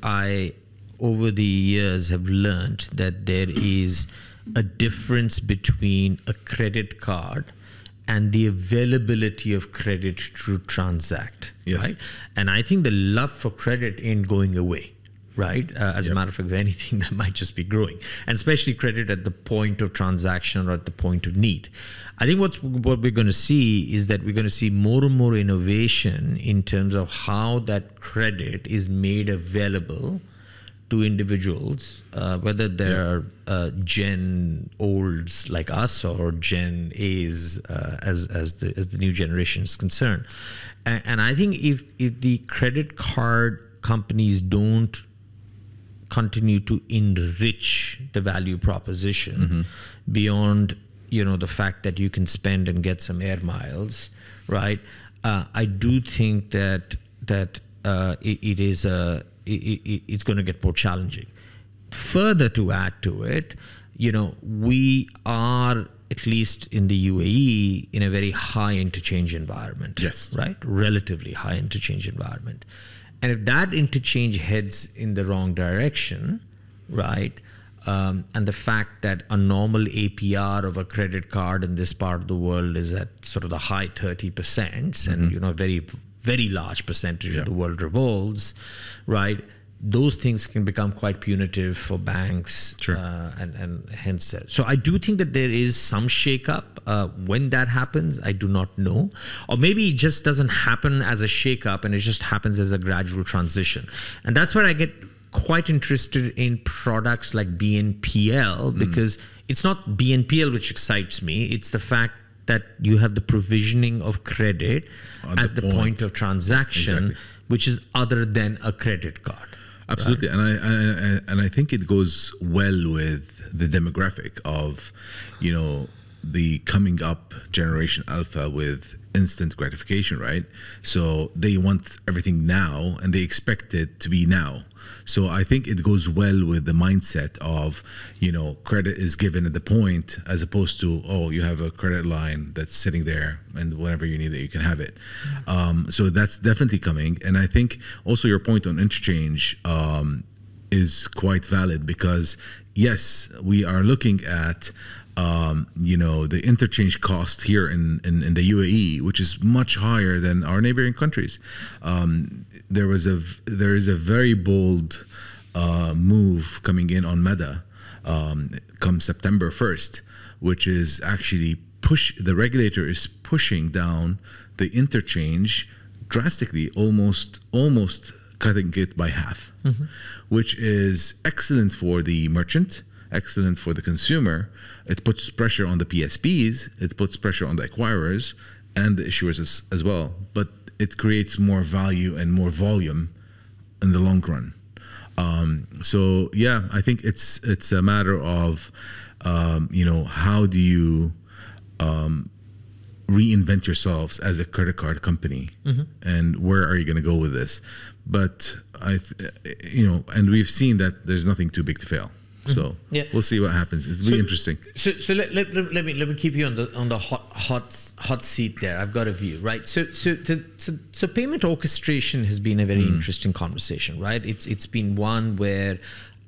over the years have learned that there is a difference between a credit card and the availability of credit to transact. Yes. Right? And I think the love for credit ain't going away. Right? As a matter of fact, if anything, that might just be growing, and especially credit at the point of transaction or at the point of need. I think what we're going to see is that we're going to see more and more innovation in terms of how that credit is made available to individuals, whether they're Gen olds like us or Gen A's as the new generation is concerned. And I think if the credit card companies don't continue to enrich the value proposition beyond, the fact that you can spend and get some air miles, right? I do think that it's going to get more challenging. Further to add to it, we are, at least in the UAE, in a very high interchange environment. Yes. Right? Relatively high interchange environment. And if that interchange heads in the wrong direction, right, and the fact that a normal APR of a credit card in this part of the world is at sort of the high 30%, and a very, very large percentage of the world revolves, right? Those things can become quite punitive for banks, and hence. So I do think that there is some shakeup. When that happens, I do not know. Or maybe it just doesn't happen as a shakeup and it just happens as a gradual transition. And that's where I get quite interested in products like BNPL, because it's not BNPL which excites me. It's the fact that you have the provisioning of credit at the point of transaction, which is other than a credit card. Absolutely, right? And I think it goes well with the demographic of, the coming up generation alpha with instant gratification, right? So they want everything now and they expect it to be now. So I think it goes well with the mindset of, credit is given at the point, as opposed to, you have a credit line that's sitting there and whenever you need it, you can have it. So that's definitely coming. And I think also your point on interchange is quite valid, because yes, we are looking at the interchange cost here in the UAE, which is much higher than our neighboring countries. There is a very bold move coming in on Meta come September 1st, which is actually the regulator is pushing down the interchange drastically, almost cutting it by half, which is excellent for the merchant, excellent for the consumer. It puts pressure on the PSPs, it puts pressure on the acquirers and the issuers as well, but it creates more value and more volume in the long run. So yeah, I think it's a matter of how do you reinvent yourselves as a credit card company, and where are you going to go with this? But and we've seen that there's nothing too big to fail. So we'll see what happens. It'll be interesting. So let me keep you on the hot seat there. I've got a view, right? So payment orchestration has been a very interesting conversation, right? It's been one where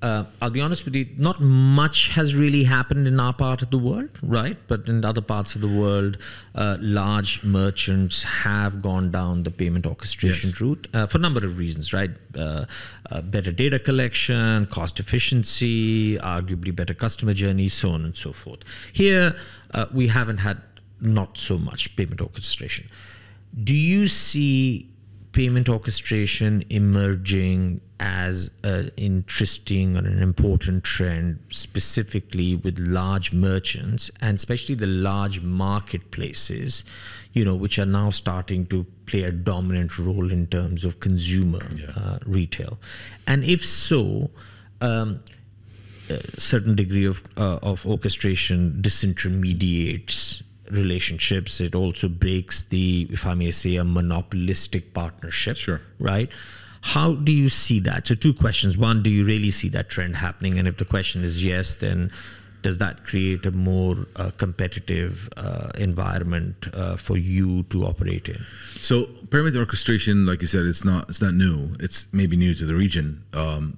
I'll be honest with you, not much has really happened in our part of the world, right? But in other parts of the world, large merchants have gone down the payment orchestration route for a number of reasons, right? Better data collection, cost efficiency, arguably better customer journey, so on and so forth. Here, we haven't had not so much payment orchestration. Do you see payment orchestration emerging as an interesting or an important trend, specifically with large merchants and especially the large marketplaces, which are now starting to play a dominant role in terms of consumer retail? And if so, a certain degree of orchestration disintermediates relationships. It also breaks if I may say, a monopolistic partnership. Sure. Right? How do you see that? So 2 questions. One, do you really see that trend happening? And if the question is yes, then does that create a more competitive environment for you to operate in? So payment orchestration, like you said, it's not new. It's maybe new to the region.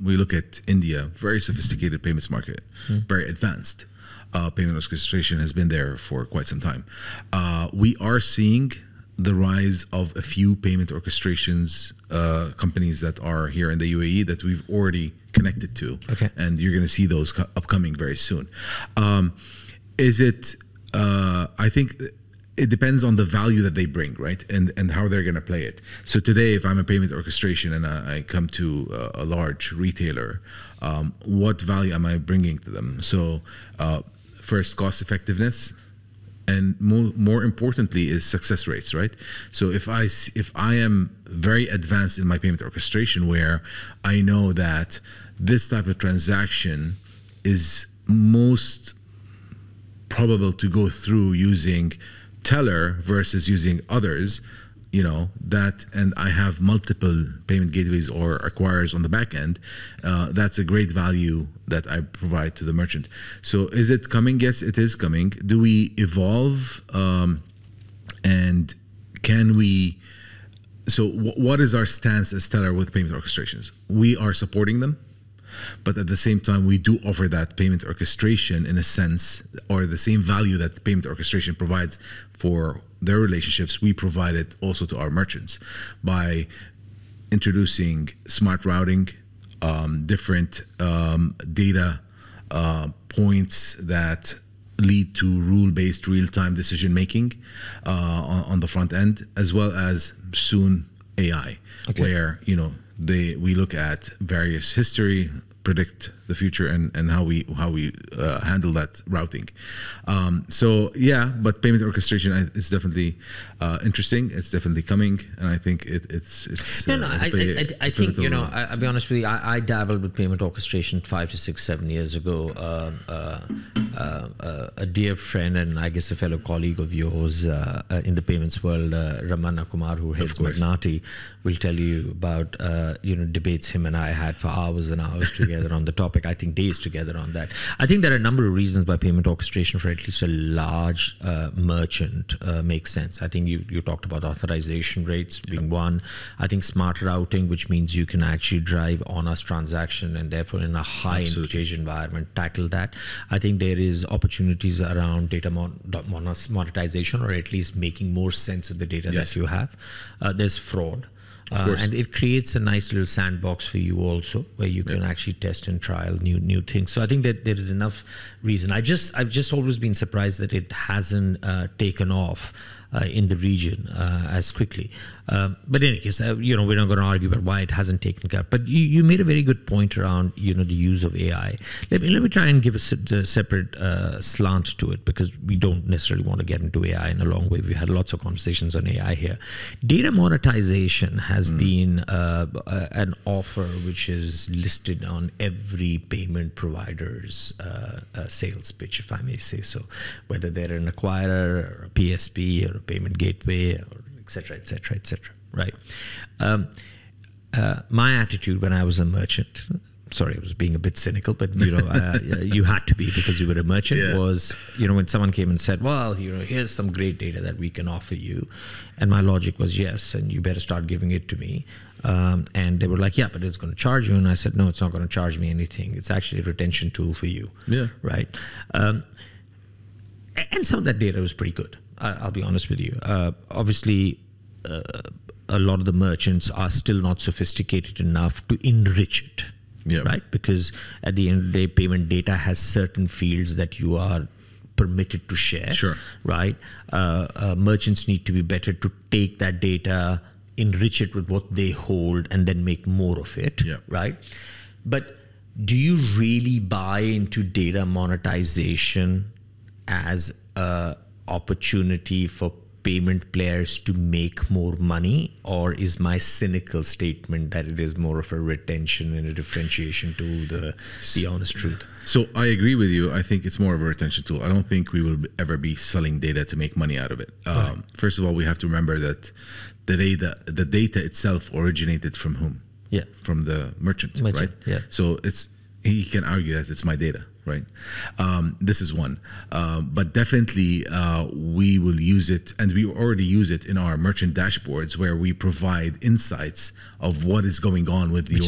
We look at India, very sophisticated payments market, very advanced. Payment orchestration has been there for quite some time. We are seeing the rise of a few payment orchestrations companies that are here in the UAE that we've already connected to. Okay. And you're going to see those upcoming very soon. I think it depends on the value that they bring, right? And how they're going to play it. So today, if I'm a payment orchestration and I come to a large retailer, what value am I bringing to them? So first, cost effectiveness. And more importantly is success rates, right? So if I am very advanced in my payment orchestration, where I know that this type of transaction is most probable to go through using Telr versus using others, and I have multiple payment gateways or acquirers on the back end, that's a great value that I provide to the merchant. So is it coming? Yes, it is coming. Do we evolve? And can we? So what is our stance as Telr with payment orchestrations? We are supporting them, but at the same time, we do offer that payment orchestration in a sense, or the same value that payment orchestration provides for their relationships, we provide it also to our merchants by introducing smart routing, different data points that lead to rule-based real-time decision-making on the front end, as well as soon AI, where we look at various history, predict the future, and how we handle that routing. But payment orchestration is definitely interesting. It's definitely coming, and I think it's. I think I'll be honest with you. I dabbled with payment orchestration 5 to 6, 7 years ago. A dear friend and I guess a fellow colleague of yours in the payments world, Ramana Kumar, who heads Magnati, will tell you about debates him and I had for hours and hours together on the topic. I think days together on that. I think there are a number of reasons why payment orchestration for at least a large merchant makes sense. I think you talked about authorization rates being one. I think smart routing, which means you can actually drive on-us transaction and therefore in a high interchange environment tackle that. I think there is opportunities around data monetization, or at least making more sense of the data that you have. There's fraud. And it creates a nice little sandbox for you also, where you can actually test and trial new things. So I think that there is enough reason. I've just always been surprised that it hasn't taken off in the region as quickly. But in any case, we're not going to argue about why it hasn't taken care. But you made a very good point around the use of AI. Let me try and give a separate slant to it, because we don't necessarily want to get into AI in a long way. We had lots of conversations on AI here. Data monetization has been an offer which is listed on every payment provider's sales pitch, if I may say so, whether they're an acquirer or a PSP or a payment gateway, or et cetera, et cetera, et cetera, right? My attitude when I was a merchant, sorry, I was being a bit cynical, but you had to be because you were a merchant, was, when someone came and said, well, here's some great data that we can offer you. And my logic was, yes, and you better start giving it to me. And they were like, yeah, but it's going to charge you. And I said, no, it's not going to charge me anything. It's actually a retention tool for you. Yeah. Right. And some of that data was pretty good. I'll be honest with you. Obviously, a lot of the merchants are still not sophisticated enough to enrich it. Yep. Right? Because at the end of the day, payment data has certain fields that you are permitted to share. Sure. Right? Merchants need to be better to take that data, enrich it with what they hold, and then make more of it. Yep. Right? But do you really buy into data monetization as an opportunity for payment players to make more money, or is my cynical statement that it is more of a retention and a differentiation tool the honest truth? So I agree with you. I think it's more of a retention tool. I don't think we will ever be selling data to make money out of it. Right. First of all, we have to remember that the data itself originated from whom? Yeah, from the merchant. Right? Yeah. So he can argue that it's my data. Right. This is one. But definitely we will use it, and we already use it in our merchant dashboards, where we provide insights of what is going on with your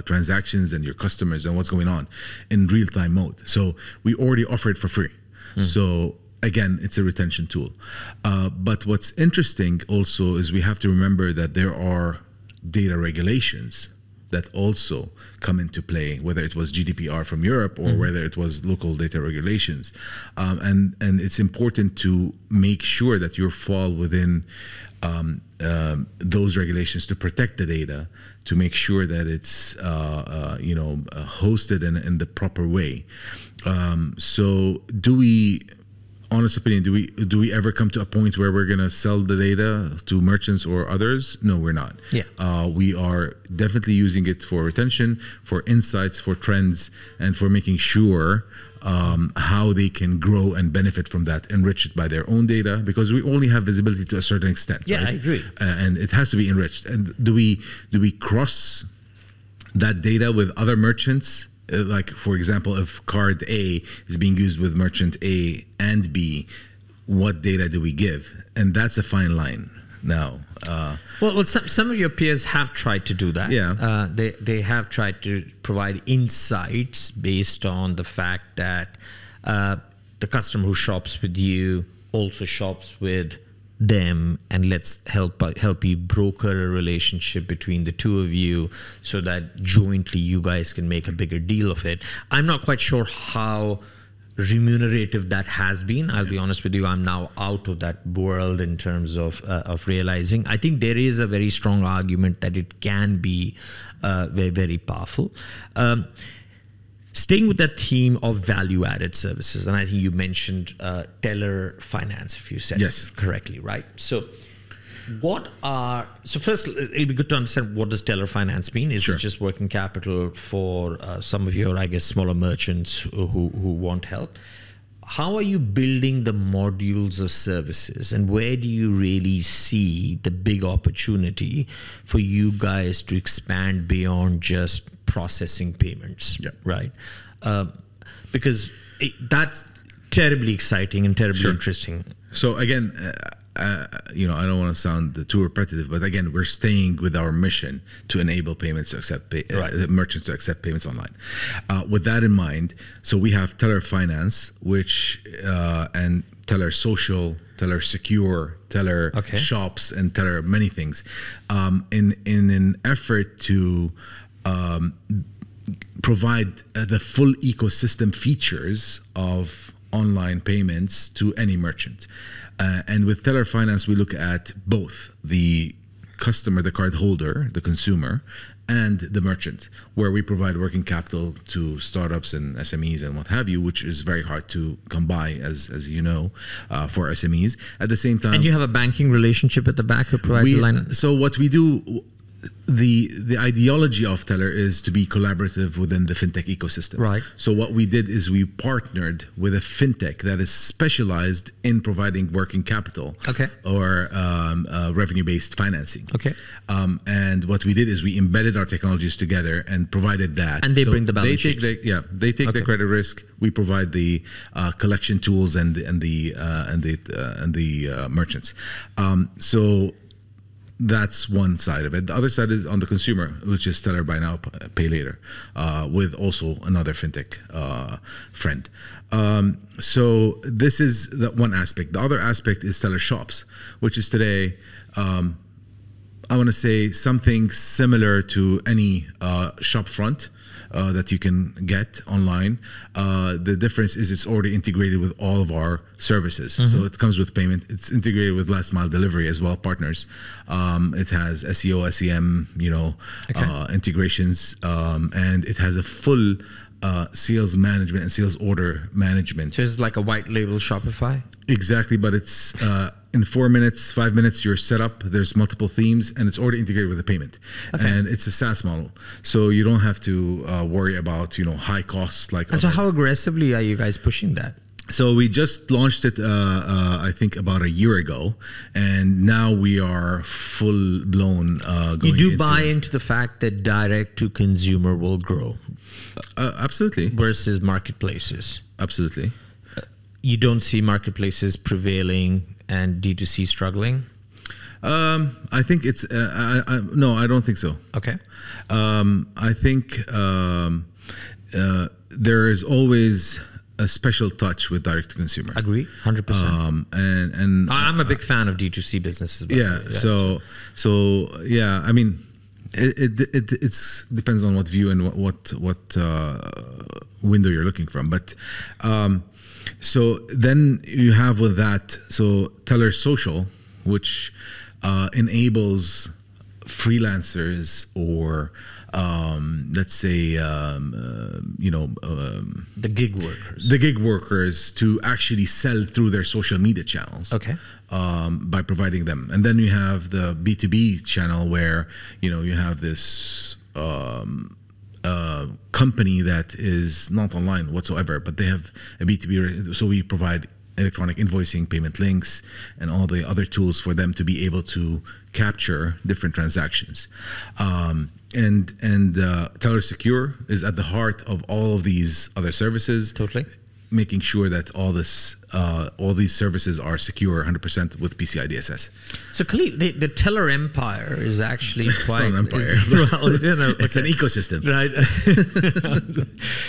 transactions and your customers and what's going on in real-time mode. So we already offer it for free. So again, it's a retention tool. But what's interesting also is we have to remember that there are data regulations that also come into play, whether it was GDPR from Europe or whether it was local data regulations. And it's important to make sure that you fall within those regulations to protect the data, to make sure that it's hosted in the proper way. So honest opinion, do we ever come to a point where we're going to sell the data to merchants or others? No, we're not. Yeah. We are definitely using it for retention, for insights, for trends, and for making sure how they can grow and benefit from that, enriched by their own data, because we only have visibility to a certain extent. Yeah, right? I agree. And it has to be enriched. And do we cross that data with other merchants? Like, for example, if card A is being used with merchant A and B, what data do we give? And that's a fine line now. Well, some of your peers have tried to do that. Yeah. They have tried to provide insights based on the fact that the customer who shops with you also shops with them, and let's help you broker a relationship between the two of you so that jointly you guys can make a bigger deal of it. I'm not quite sure how remunerative that has been. I'll be honest with you, I'm now out of that world in terms of realizing. I think there is a very strong argument that it can be very, very powerful. Staying with that theme of value-added services, and I think you mentioned Telr Finance, if you said it correctly, right? So first, it'll be good to understand, what does Telr Finance mean? Is it just working capital for some of your, I guess, smaller merchants who want help? How are you building the modules of services, and where do you really see the big opportunity for you guys to expand beyond just processing payments, right? Because that's terribly exciting and terribly interesting. So again, I don't want to sound too repetitive, but again, we're staying with our mission to enable payments to accept merchants to accept payments online. With that in mind, so we have Telr Finance, which and Telr Social, Telr Secure, Telr Shops, and Telr many things, in an effort to provide the full ecosystem features of online payments to any merchant. And with Telr Finance, we look at both the customer, the card holder, the consumer, and the merchant, where we provide working capital to startups and SMEs and what have you, which is very hard to come by, as you know, for SMEs. At the same time, And you have a banking relationship at the back who provides a line. So what we do, the ideology of Telr is to be collaborative within the fintech ecosystem. Right. So what we did is we partnered with a fintech that is specialized in providing working capital, Okay. or revenue-based financing. Okay. And what we did is we embedded our technologies together and provided that. And they bring the balance They take they take the credit risk. We provide the collection tools and the merchants. So that's one side of it. The other side is on the consumer, which is Telr Buy Now, Pay Later, with also another fintech friend. So this is the one aspect. The other aspect is Telr Shops, which is today, I want to say something similar to any shop front that you can get online. The difference is it's already integrated with all of our services. So it comes with payment. It's integrated with last mile delivery as well, partners. It has SEO, SEM, integrations, and it has a full sales management and sales order management. So it's like a white label Shopify? Exactly, but it's in 4 minutes, 5 minutes, you're set up. There's multiple themes, and it's already integrated with the payment. Okay. And it's a SaaS model, so you don't have to worry about high costs like. And so, how aggressively are you guys pushing that? So we just launched it, I think, about a year ago, and now we are full blown. You do buy into the fact that direct to consumer will grow, absolutely, versus marketplaces. Absolutely. You don't see marketplaces prevailing and D2C struggling? I think it's no, I don't think so. Okay. I think there is always a special touch with direct to consumer. Agree, 100%. And I'm a big fan of D2C businesses. Yeah. So yeah. I mean, it's depends on what view and what window you're looking from, but. So then you have with that, so Telr Social, which enables freelancers or let's say the gig workers, to actually sell through their social media channels. Okay. By providing them, and then you have the B2B channel where you have this. Company that is not online whatsoever, but they have a B2B. So we provide electronic invoicing, payment links, and all the other tools for them to be able to capture different transactions. And Telr Secure is at the heart of all of these other services. Totally. Making sure that all these services are secure 100% with PCI DSS. So Khalil, the Telr empire is actually quite... It's not an empire. It's an ecosystem. Right.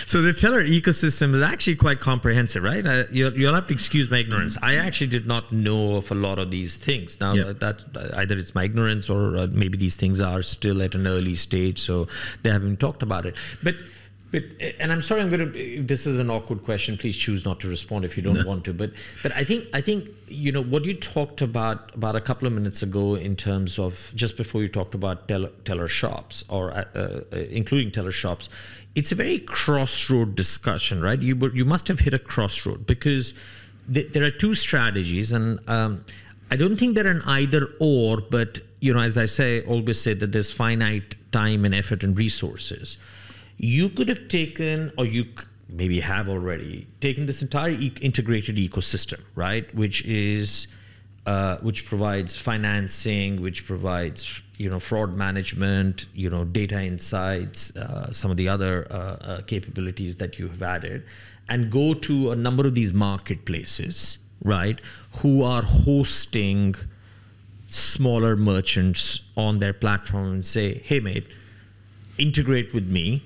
So the Telr ecosystem is actually quite comprehensive, right? You'll have to excuse my ignorance. I actually did not know of a lot of these things. Now, that either it's my ignorance or maybe these things are still at an early stage, so they haven't talked about it. But and I'm sorry, this is an awkward question. Please choose not to respond if you don't want to. But I think what you talked about a couple of minutes ago in terms of just before you talked about Telr Shops or including Telr Shops, it's a very crossroad discussion, right? You must have hit a crossroad because there are two strategies, and I don't think they're an either or, but as I always say that there's finite time and effort and resources. You could have taken, or you maybe have already taken, this entire integrated ecosystem, right? Which provides financing, which provides fraud management, data insights, some of the other capabilities that you have added, and go to a number of these marketplaces, right? Who are hosting smaller merchants on their platform and say, "Hey, mate, integrate with me."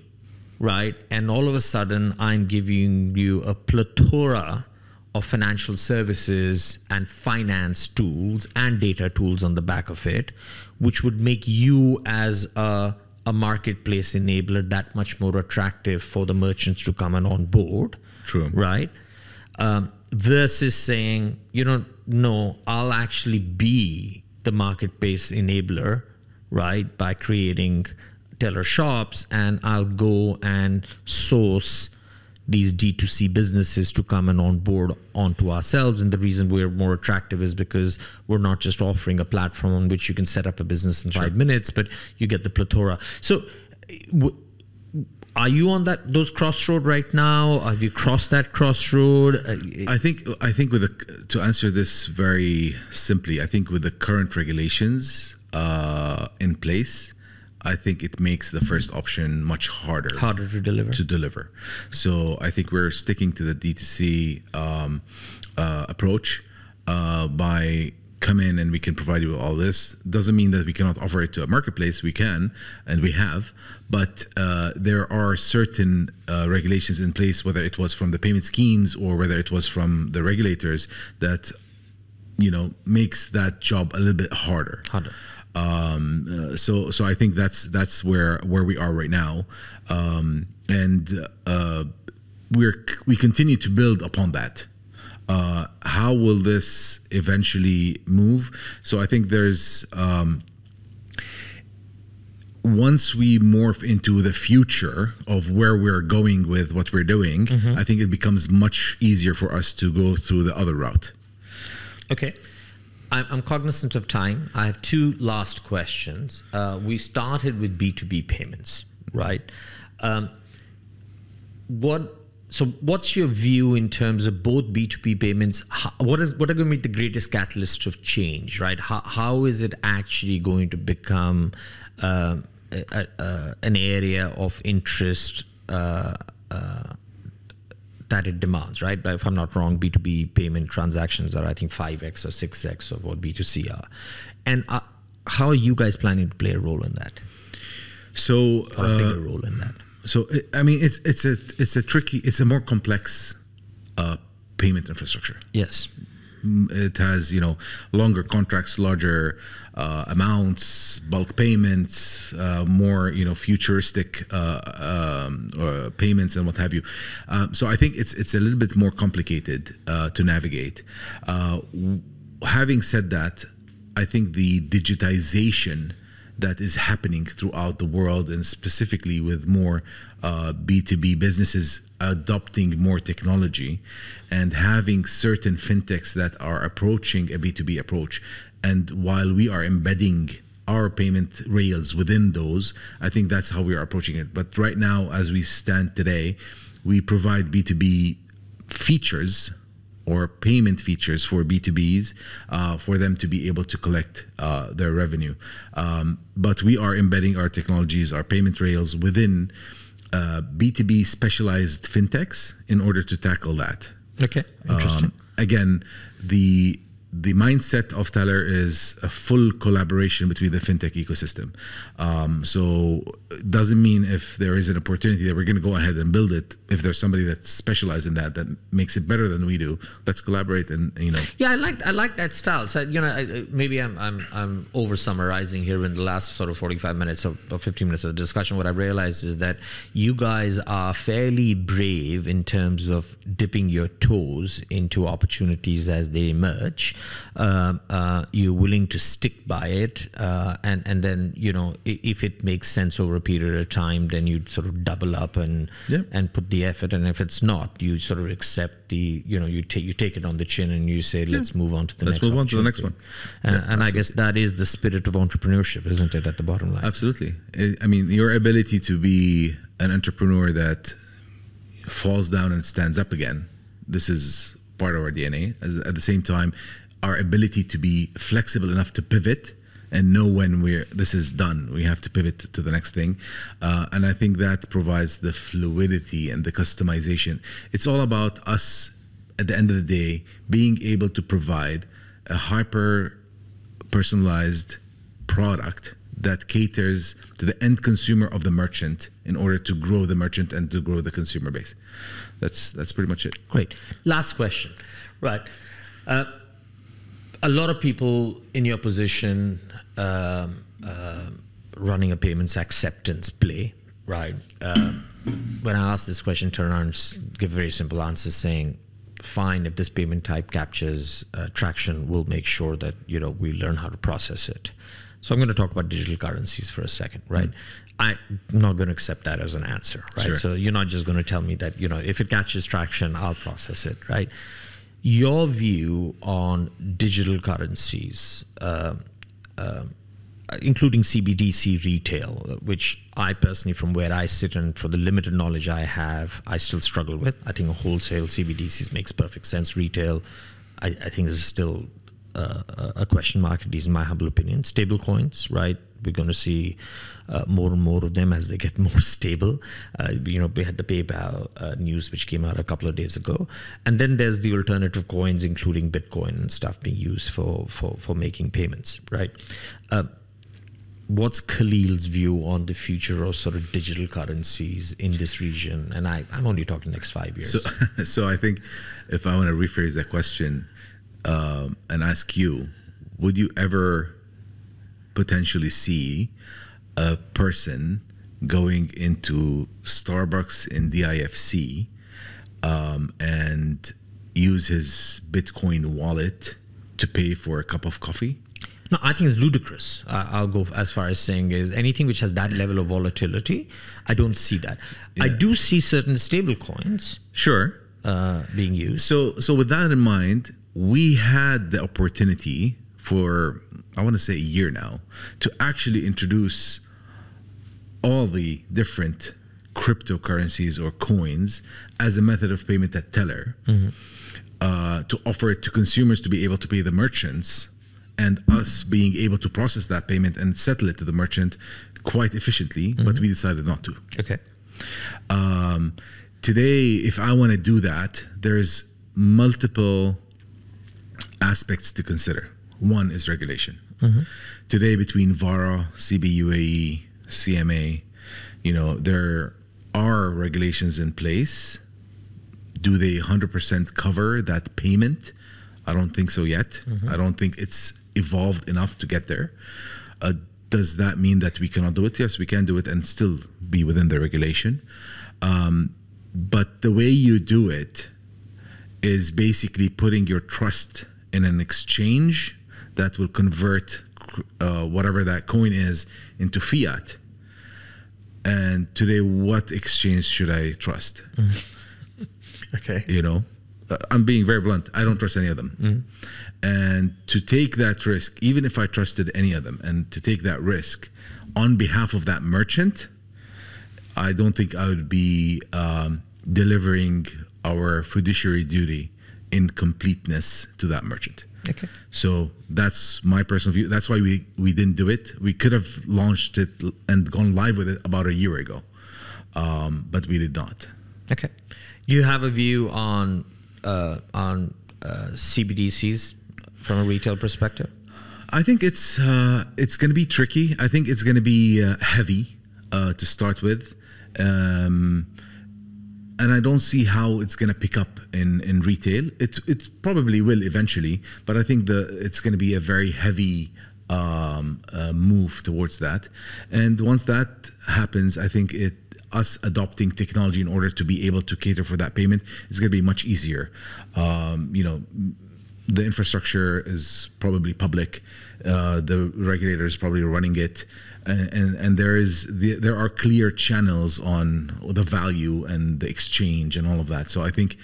Right, and all of a sudden, I'm giving you a plethora of financial services and finance tools and data tools on the back of it, which would make you as a marketplace enabler that much more attractive for the merchants to come on board. True. Right. versus saying, no, I'll actually be the market-based enabler, right, by creating Telr shops, and I'll go and source these D2C businesses to come and on board onto ourselves. And the reason we're more attractive is because we're not just offering a platform on which you can set up a business in 5 minutes, but you get the plethora. So are you on those crossroad right now? Have you crossed that crossroad? I think to answer this very simply, I think with the current regulations in place, I think it makes the first option much harder to deliver. So I think we're sticking to the D2C approach by come in and we can provide you with all this. Doesn't mean that we cannot offer it to a marketplace. We can, and we have, but there are certain regulations in place, whether it was from the payment schemes or whether it was from the regulators, that makes that job a little bit harder. So I think that's where we are right now, and we continue to build upon that. How will this eventually move? So I think there's once we morph into the future of where we're going with what we're doing, I think it becomes much easier for us to go through the other route. Okay. I'm cognizant of time. I have two last questions. We started with B2B payments, right? What's your view in terms of both B2B payments? What are going to be the greatest catalyst of change, right? How is it actually going to become an area of interest that it demands, right? But if I'm not wrong, B2B payment transactions are, I think, 5x or 6x of what B2C are. And how are you guys planning to play a role in that? So a bigger role in that. So I mean, it's a more complex payment infrastructure. Yes. It has longer contracts, larger amounts, bulk payments, more futuristic payments and what have you. So I think it's a little bit more complicated to navigate. Having said that, I think the digitization that is happening throughout the world, and specifically with more B2B businesses adopting more technology and having certain fintechs that are approaching a B2B approach. And while we are embedding our payment rails within those, I think that's how we are approaching it. But right now, as we stand today, we provide B2B features or payment features for B2Bs for them to be able to collect their revenue. But we are embedding our technologies, our payment rails within B2B specialized fintechs in order to tackle that. Okay, interesting. Again, the mindset of Telr is a full collaboration between the fintech ecosystem. So it doesn't mean if there is an opportunity that we're going to go ahead and build it. If there's somebody that's specialized in that makes it better than we do, let's collaborate and Yeah, I like that style. So maybe I'm over summarizing here in the last sort of 45 minutes or 15 minutes of the discussion. What I realized is that you guys are fairly brave in terms of dipping your toes into opportunities as they emerge. You're willing to stick by it, and then if it makes sense over a period of time, then you sort of double up and put the effort. And if it's not, you sort of accept the you take it on the chin and you say, let's move on to the next. Let's move on to the next one. And I guess that is the spirit of entrepreneurship, isn't it? At the bottom line, absolutely. I mean, your ability to be an entrepreneur that falls down and stands up again. This is part of our DNA. At the same time, our ability to be flexible enough to pivot and know when this is done, we have to pivot to the next thing. And I think that provides the fluidity and the customization. It's all about us, at the end of the day, being able to provide a hyper-personalized product that caters to the end consumer of the merchant in order to grow the merchant and to grow the consumer base. That's pretty much it. Great. Last question. Right. A lot of people in your position running a payments acceptance play, right? When I ask this question, turn around and give very simple answers saying, fine if this payment type captures traction. We'll make sure that we learn how to process it. So I'm going to talk about digital currencies for a second, right? I'm not going to accept that as an answer, right? Sure. So you're not just going to tell me that if it catches traction, I'll process it, right? Your view on digital currencies, including CBDC retail, which I personally, from where I sit and for the limited knowledge I have, I still struggle with. I think a wholesale CBDCs makes perfect sense. Retail, I think is still a question mark, at least in my humble opinion. Stable coins, right? We're going to see more and more of them as they get more stable. We had the PayPal news which came out a couple of days ago, and then there's the alternative coins, including Bitcoin and stuff, being used for making payments, right? What's Khalil's view on the future of sort of digital currencies in this region? And I'm only talking next 5 years. So I think if I want to rephrase that question and ask you, would you ever potentially see a person going into Starbucks in DIFC and use his Bitcoin wallet to pay for a cup of coffee? No, I think it's ludicrous. I'll go as far as saying is anything which has that level of volatility, I don't see that. Yeah. I do see certain stable coins being used. So with that in mind, we had the opportunity for, I want to say a year now, to actually introduce all the different cryptocurrencies or coins as a method of payment at Telr, to offer it to consumers to be able to pay the merchants, and us being able to process that payment and settle it to the merchant quite efficiently, but we decided not to. Okay. Today, if I want to do that, there's multiple aspects to consider. One is regulation. Today, between VARA, CBUAE, CMA, there are regulations in place. Do they 100% cover that payment? I don't think so yet. I don't think it's evolved enough to get there. Does that mean that we cannot do it? Yes, we can do it and still be within the regulation. But the way you do it is basically putting your trust in an exchange that will convert whatever that coin is into fiat. And today, what exchange should I trust? Okay. I'm being very blunt. I don't trust any of them. And to take that risk, even if I trusted any of them, and to take that risk on behalf of that merchant, I don't think I would be delivering our fiduciary duty in completeness to that merchant. Okay. So that's my personal view. That's why we didn't do it. We could have launched it and gone live with it about a year ago, but we did not. Okay. Do you have a view on CBDCs from a retail perspective? I think it's going to be tricky. I think it's going to be heavy to start with, and I don't see how it's going to pick up in retail. It probably will eventually, but I think it's going to be a very heavy move towards that. And once that happens, I think us adopting technology in order to be able to cater for that payment is going to be much easier. The infrastructure is probably public. The regulator is probably running it, and there are clear channels on the value and the exchange and all of that. So I think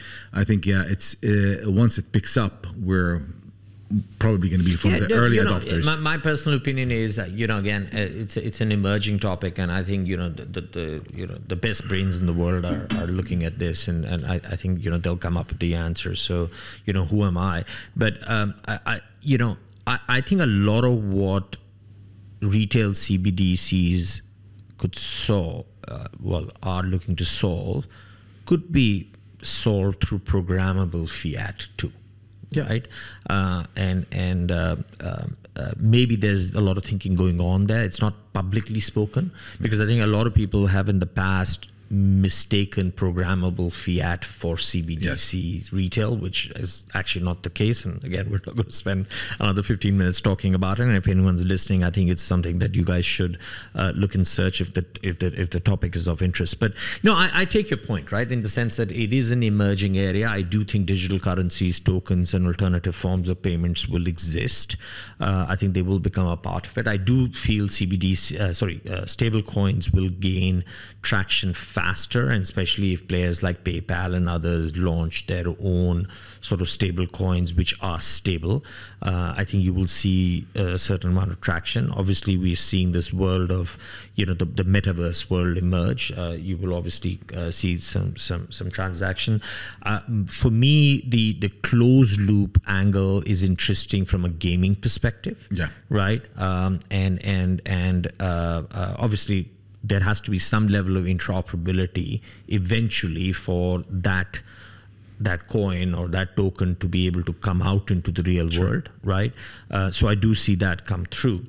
yeah, it's once it picks up, we're probably going to be from the early adopters. My personal opinion is that again, it's an emerging topic, and I think the best brains in the world are looking at this, and I think they'll come up with the answers. So who am I? But I think a lot of what retail CBDCs could solve, are looking to solve, could be solved through programmable fiat too. Yeah. Right. Maybe there's a lot of thinking going on there. It's not publicly spoken, because I think a lot of people have in the past mistaken programmable fiat for CBDC retail, which is actually not the case. And again, we're not going to spend another 15 minutes talking about it. And if anyone's listening, I think it's something that you guys should look and search if the topic is of interest. But no, I take your point, right? In the sense that it is an emerging area. I do think digital currencies, tokens, and alternative forms of payments will exist. I think they will become a part of it. I do feel stable coins will gain traction faster, and especially if players like PayPal and others launch their own sort of stable coins which are stable. I think you will see a certain amount of traction. Obviously, we're seeing this world of, the metaverse world emerge. You will obviously see some transaction. For me, the closed loop angle is interesting from a gaming perspective. Yeah. Right. And obviously, there has to be some level of interoperability eventually for that coin or that token to be able to come out into the real world, right? So I do see that come through.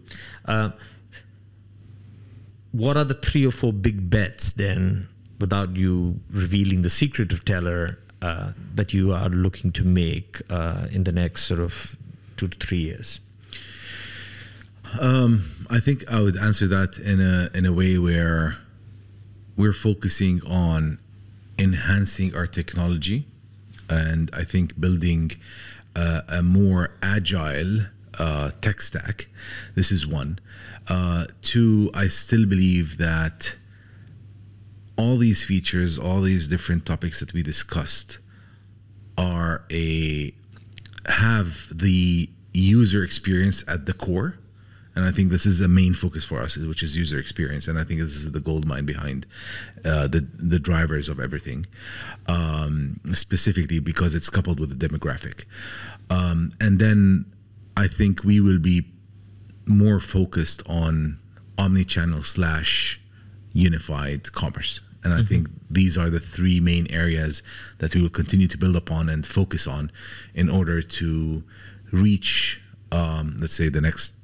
What are the 3 or 4 big bets then, without you revealing the secret of Telr, that you are looking to make in the next sort of 2 to 3 years? I think I would answer that in a way where we're focusing on enhancing our technology, and I think building a more agile tech stack. This is one. 2, I still believe that all these features, all these different topics that we discussed have the user experience at the core. And I think this is a main focus for us, which is user experience. And I think this is the gold mine behind the drivers of everything, specifically because it's coupled with the demographic. And then I think we will be more focused on omni-channel / unified commerce. And I think these are the 3 main areas that we will continue to build upon and focus on in order to reach, let's say, the next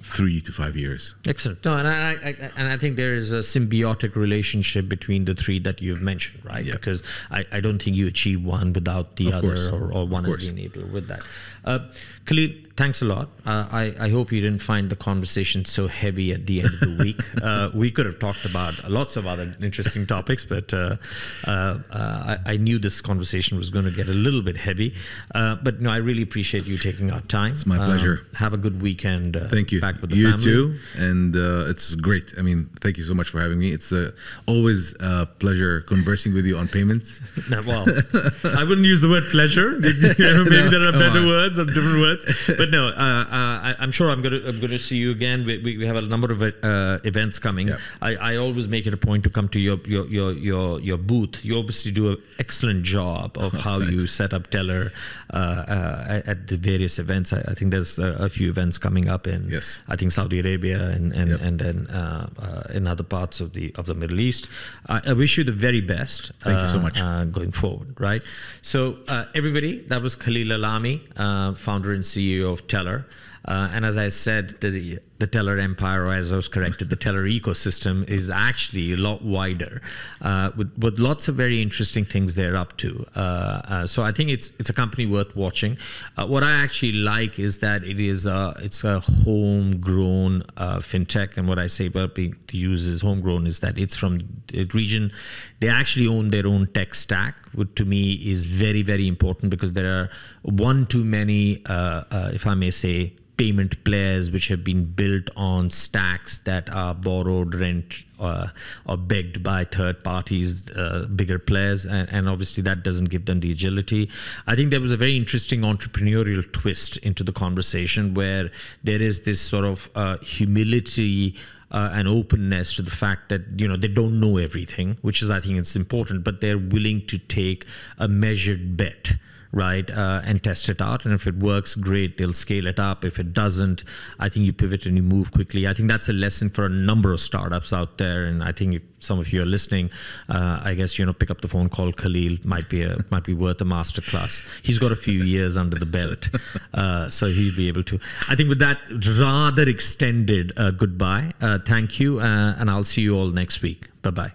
3 to 5 years. Excellent. No, and I think there is a symbiotic relationship between the 3 that you've mentioned, right? Yeah. Because I don't think you achieve one without the other, or one is the enabler with that. Khalil, thanks a lot. I hope you didn't find the conversation so heavy at the end of the week. We could have talked about lots of other interesting topics, but I knew this conversation was going to get a little bit heavy. But no, I really appreciate you taking our time. It's my pleasure. Have a good weekend. Thank you. Back with the family. You too. And it's great. I mean, thank you so much for having me. It's always a pleasure conversing with you on payments. Well, I wouldn't use the word pleasure. Maybe there are better words or different words. But no, I'm sure I'm going to see you again. We have a number of events coming. Yep. I always make it a point to come to your booth. You obviously do an excellent job of how you set up Telr at the various events. I think there's a few events coming up in I think Saudi Arabia and then in other parts of the Middle East. I wish you the very best. Thank you so much. Going forward, right? So everybody, that was Khalil Alami, founder and CEO of Telr. And as I said, the Telr empire, or as I was corrected, the Telr ecosystem is actually a lot wider, with lots of very interesting things they're up to. So I think it's a company worth watching. What I actually like is that it's a homegrown fintech, and what I say about being used as homegrown is that it's from the region. They actually own their own tech stack, which to me is very, very important, because there are one too many, if I may say, payment players which have been built on stacks that are borrowed, rent, or begged by third parties, bigger players, and obviously that doesn't give them the agility. I think there was a very interesting entrepreneurial twist into the conversation, where there is this sort of humility and openness to the fact that they don't know everything, which is, I think it's important, but they're willing to take a measured bet, right, and test it out. And if it works, great, they'll scale it up. If it doesn't, I think you pivot and you move quickly. I think that's a lesson for a number of startups out there. And I think if some of you are listening, I guess, pick up the phone, call Khalil, might be worth a masterclass. He's got a few years under the belt, so he'll be able to. I think with that rather extended goodbye, thank you, and I'll see you all next week. Bye-bye.